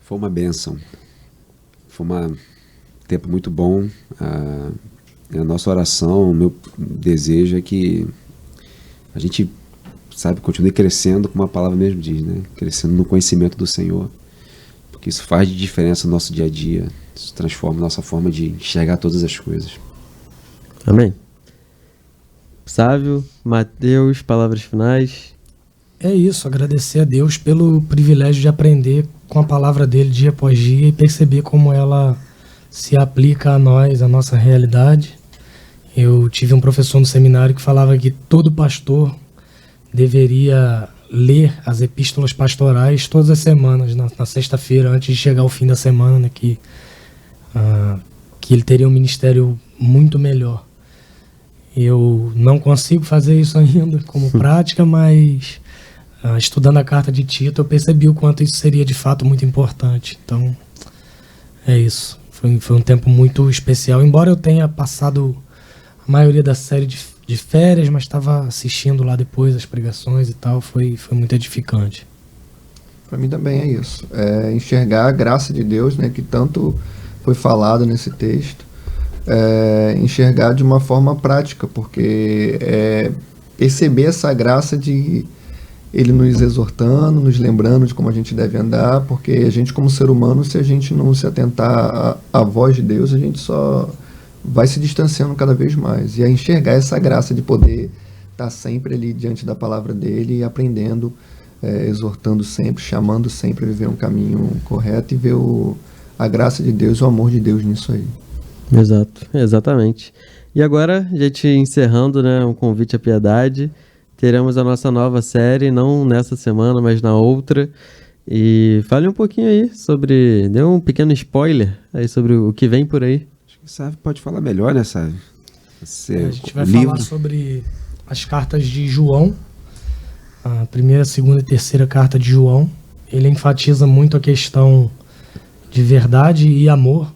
Foi uma bênção. Foi um tempo muito bom. A nossa oração, o meu desejo é que a gente, continue crescendo, como a palavra mesmo diz, né? Crescendo no conhecimento do Senhor. Porque isso faz de diferença no nosso dia a dia. Isso transforma a nossa forma de enxergar todas as coisas. Amém. Sávio, Mateus, palavras finais. É isso, agradecer a Deus pelo privilégio de aprender com a palavra dele dia após dia e perceber como ela se aplica a nós, a nossa realidade. Eu tive um professor no seminário que falava que todo pastor deveria ler as epístolas pastorais todas as semanas, na sexta-feira, antes de chegar ao fim da semana, né, que ele teria um ministério muito melhor. Eu não consigo fazer isso ainda como prática, mas estudando a carta de Tito, eu percebi o quanto isso seria de fato muito importante. Então, é isso. Foi um tempo muito especial. Embora eu tenha passado a maioria da série de férias, mas estava assistindo lá depois as pregações e tal, foi muito edificante. Para mim também é isso. É enxergar a graça de Deus, né, que tanto foi falado nesse texto. Enxergar de uma forma prática, porque perceber essa graça de ele nos exortando, nos lembrando de como a gente deve andar, porque a gente, como ser humano, se a gente não se atentar à voz de Deus, a gente só vai se distanciando cada vez mais. E a enxergar essa graça de poder estar sempre ali diante da palavra dele e aprendendo, exortando sempre, chamando sempre a viver um caminho correto e ver a graça de Deus, o amor de Deus nisso aí. Exato, exatamente. E agora, a gente encerrando, né, um convite à piedade, teremos a nossa nova série, não nessa semana, mas na outra. E fale um pouquinho aí sobre... Dê um pequeno spoiler aí sobre o que vem por aí. Acho que o Sávio pode falar melhor, né, Sávio? A gente vai falar sobre as cartas de João. A primeira, segunda e terceira carta de João. Ele enfatiza muito a questão de verdade e amor.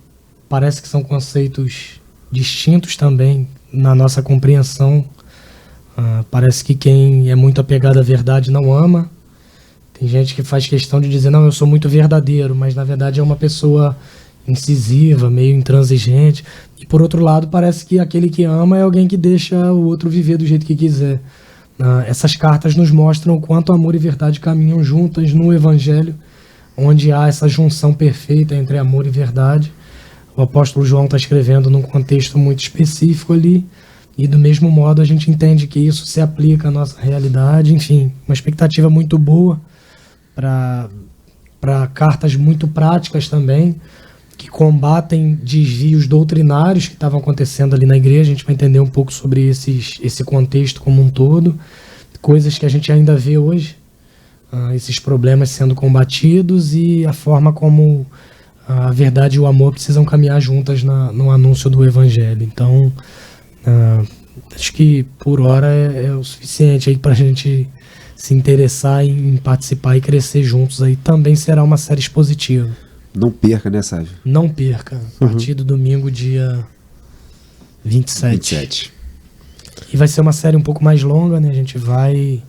Parece que são conceitos distintos também na nossa compreensão. Parece que quem é muito apegado à verdade não ama. Tem gente que faz questão de dizer, não, eu sou muito verdadeiro, mas na verdade é uma pessoa incisiva, meio intransigente. E por outro lado, parece que aquele que ama é alguém que deixa o outro viver do jeito que quiser. Essas cartas nos mostram o quanto amor e verdade caminham juntas no Evangelho, onde há essa junção perfeita entre amor e verdade. O apóstolo João está escrevendo num contexto muito específico ali, e do mesmo modo a gente entende que isso se aplica à nossa realidade. Enfim, uma expectativa muito boa para cartas muito práticas também, que combatem desvios doutrinários que estavam acontecendo ali na igreja. A gente vai entender um pouco sobre esse contexto como um todo, coisas que a gente ainda vê hoje, esses problemas sendo combatidos e a forma como a verdade e o amor precisam caminhar juntas no anúncio do Evangelho. Então, acho que por hora é o suficiente aí para a gente se interessar em participar e crescer juntos. Aí também será uma série expositiva. Não perca, né, Sávio? Não perca. A partir do domingo, dia 27. E vai ser uma série um pouco mais longa, né? A gente vai...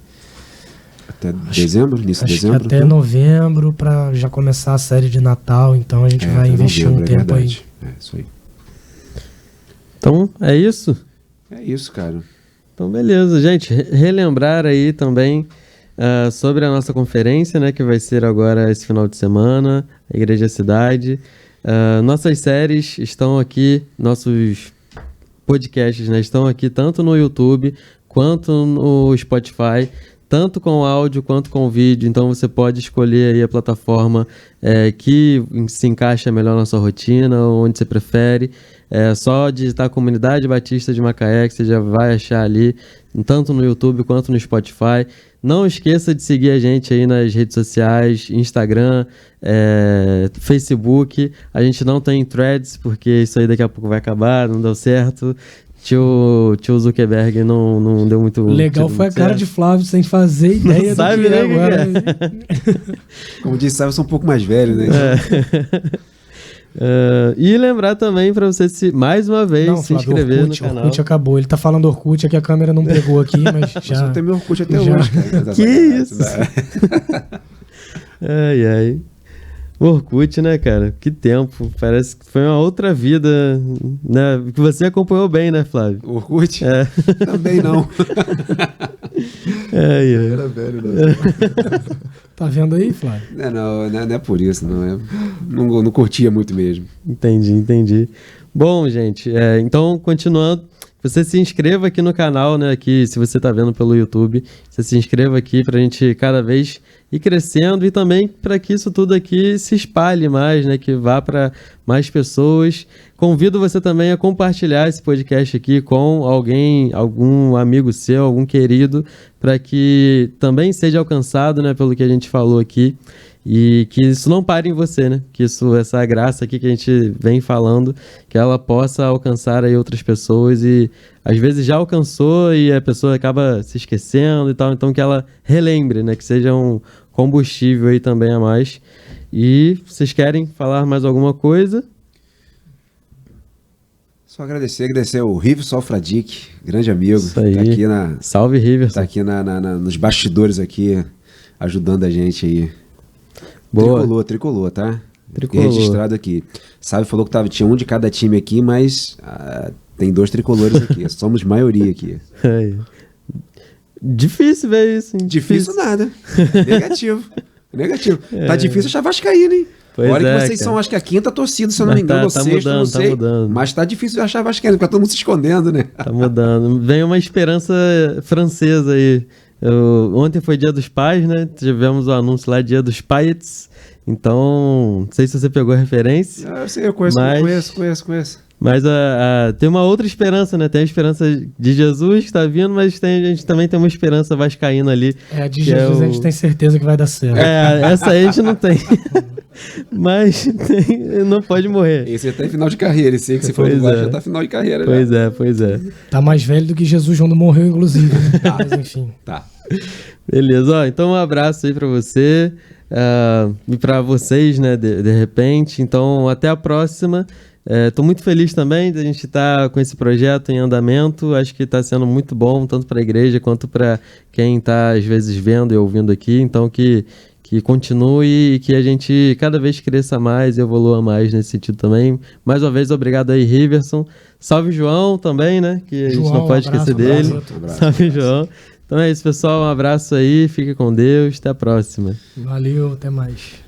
Até dezembro, início de dezembro? Até novembro, para já começar a série de Natal. Então a gente vai investir um tempo aí. É isso aí. Então, é isso? É isso, cara. Então, beleza. Gente, relembrar aí também sobre a nossa conferência, né, que vai ser agora esse final de semana, a Igreja Cidade. Nossas séries estão aqui, nossos podcasts, né, estão aqui tanto no YouTube quanto no Spotify. tanto com áudio quanto com vídeo, então você pode escolher aí a plataforma que se encaixa melhor na sua rotina, onde você prefere. É só digitar Comunidade Batista de Macaé, que você já vai achar ali, tanto no YouTube quanto no Spotify. Não esqueça de seguir a gente aí nas redes sociais, Instagram, Facebook. A gente não tem Threads, porque isso aí daqui a pouco vai acabar, não deu certo. Tio Zuckerberg não deu muito... Legal foi a cara de Flávio sem fazer ideia do sabe, que né, é agora. Como disse, eu sou um pouco mais velho, né? E lembrar também para você mais uma vez se Flávio, inscrever Orkut, no canal. Orkut acabou. Ele tá falando Orkut, aqui a câmera não pegou aqui, mas já... Eu tenho meu Orkut até hoje, cara. Que isso? Ai. Orkut, né, cara? Que tempo. Parece que foi uma outra vida, né? Que você acompanhou bem, né, Flávio? Orkut? Também não. Era velho, né? Tá vendo aí, Flávio? Não é por isso, não. Não curtia muito mesmo. Entendi. Bom, gente, então, continuando, você se inscreva aqui no canal, né? Aqui, se você tá vendo pelo YouTube, você se inscreva aqui pra gente cada vez ir crescendo e também para que isso tudo aqui se espalhe mais, né? Que vá para mais pessoas. Convido você também a compartilhar esse podcast aqui com algum amigo seu, algum querido, para que também seja alcançado, né? Pelo que a gente falou aqui. E que isso não pare em você, né? Que essa graça aqui que a gente vem falando, que ela possa alcançar aí outras pessoas e às vezes já alcançou e a pessoa acaba se esquecendo e tal. Então que ela relembre, né? Que seja um combustível aí também a mais. E vocês querem falar mais alguma coisa? Só agradecer o Riverson Alfradique, grande amigo. Isso aí. Tá aqui Salve, Riverson. Tá aqui nos bastidores aqui, ajudando a gente aí. Boa. Tricolor, tá? Tricolor. Fiquei registrado aqui. Sabe, falou que tinha um de cada time aqui, mas tem 2 tricolores aqui. Somos maioria aqui. Difícil ver isso, hein? Difícil nada. Negativo. Tá difícil achar vascaíno, hein? Pois Olha que vocês cara. são, acho que a 5ª torcida, se eu não me engano, ou tá 6ª, mudando, não sei. tá mudando. Mas tá difícil achar vascaíno, porque tá todo mundo se escondendo, né? Tá mudando. Vem uma esperança francesa aí. Ontem foi Dia dos Pais, né? Tivemos o anúncio lá, Dia dos Pais. Então, não sei se você pegou a referência. Eu sei, eu conheço. Mas tem uma outra esperança, né? Tem a esperança de Jesus que tá vindo, mas a gente também tem uma esperança vascaína ali. De Jesus a gente tem certeza que vai dar certo. Essa aí a gente não tem. Mas não pode morrer. Esse até final de carreira, esse aí que você falou do Vasco já tá final de carreira. Pois é. Tá mais velho do que Jesus quando morreu, inclusive. Né? Mas enfim. Tá. Beleza, então um abraço aí pra você e pra vocês, né, de repente. Então, até a próxima. Tô muito feliz também de a gente estar com esse projeto em andamento. Acho que está sendo muito bom, tanto para a igreja quanto para quem está, às vezes, vendo e ouvindo aqui. Então, que continue e que a gente cada vez cresça mais e evolua mais nesse sentido também. Mais uma vez, obrigado aí, Riverson. Salve, João, também, né? Que a gente não pode esquecer dele. Salve, João. Então é isso, pessoal. Um abraço aí. Fique com Deus. Até a próxima. Valeu, até mais.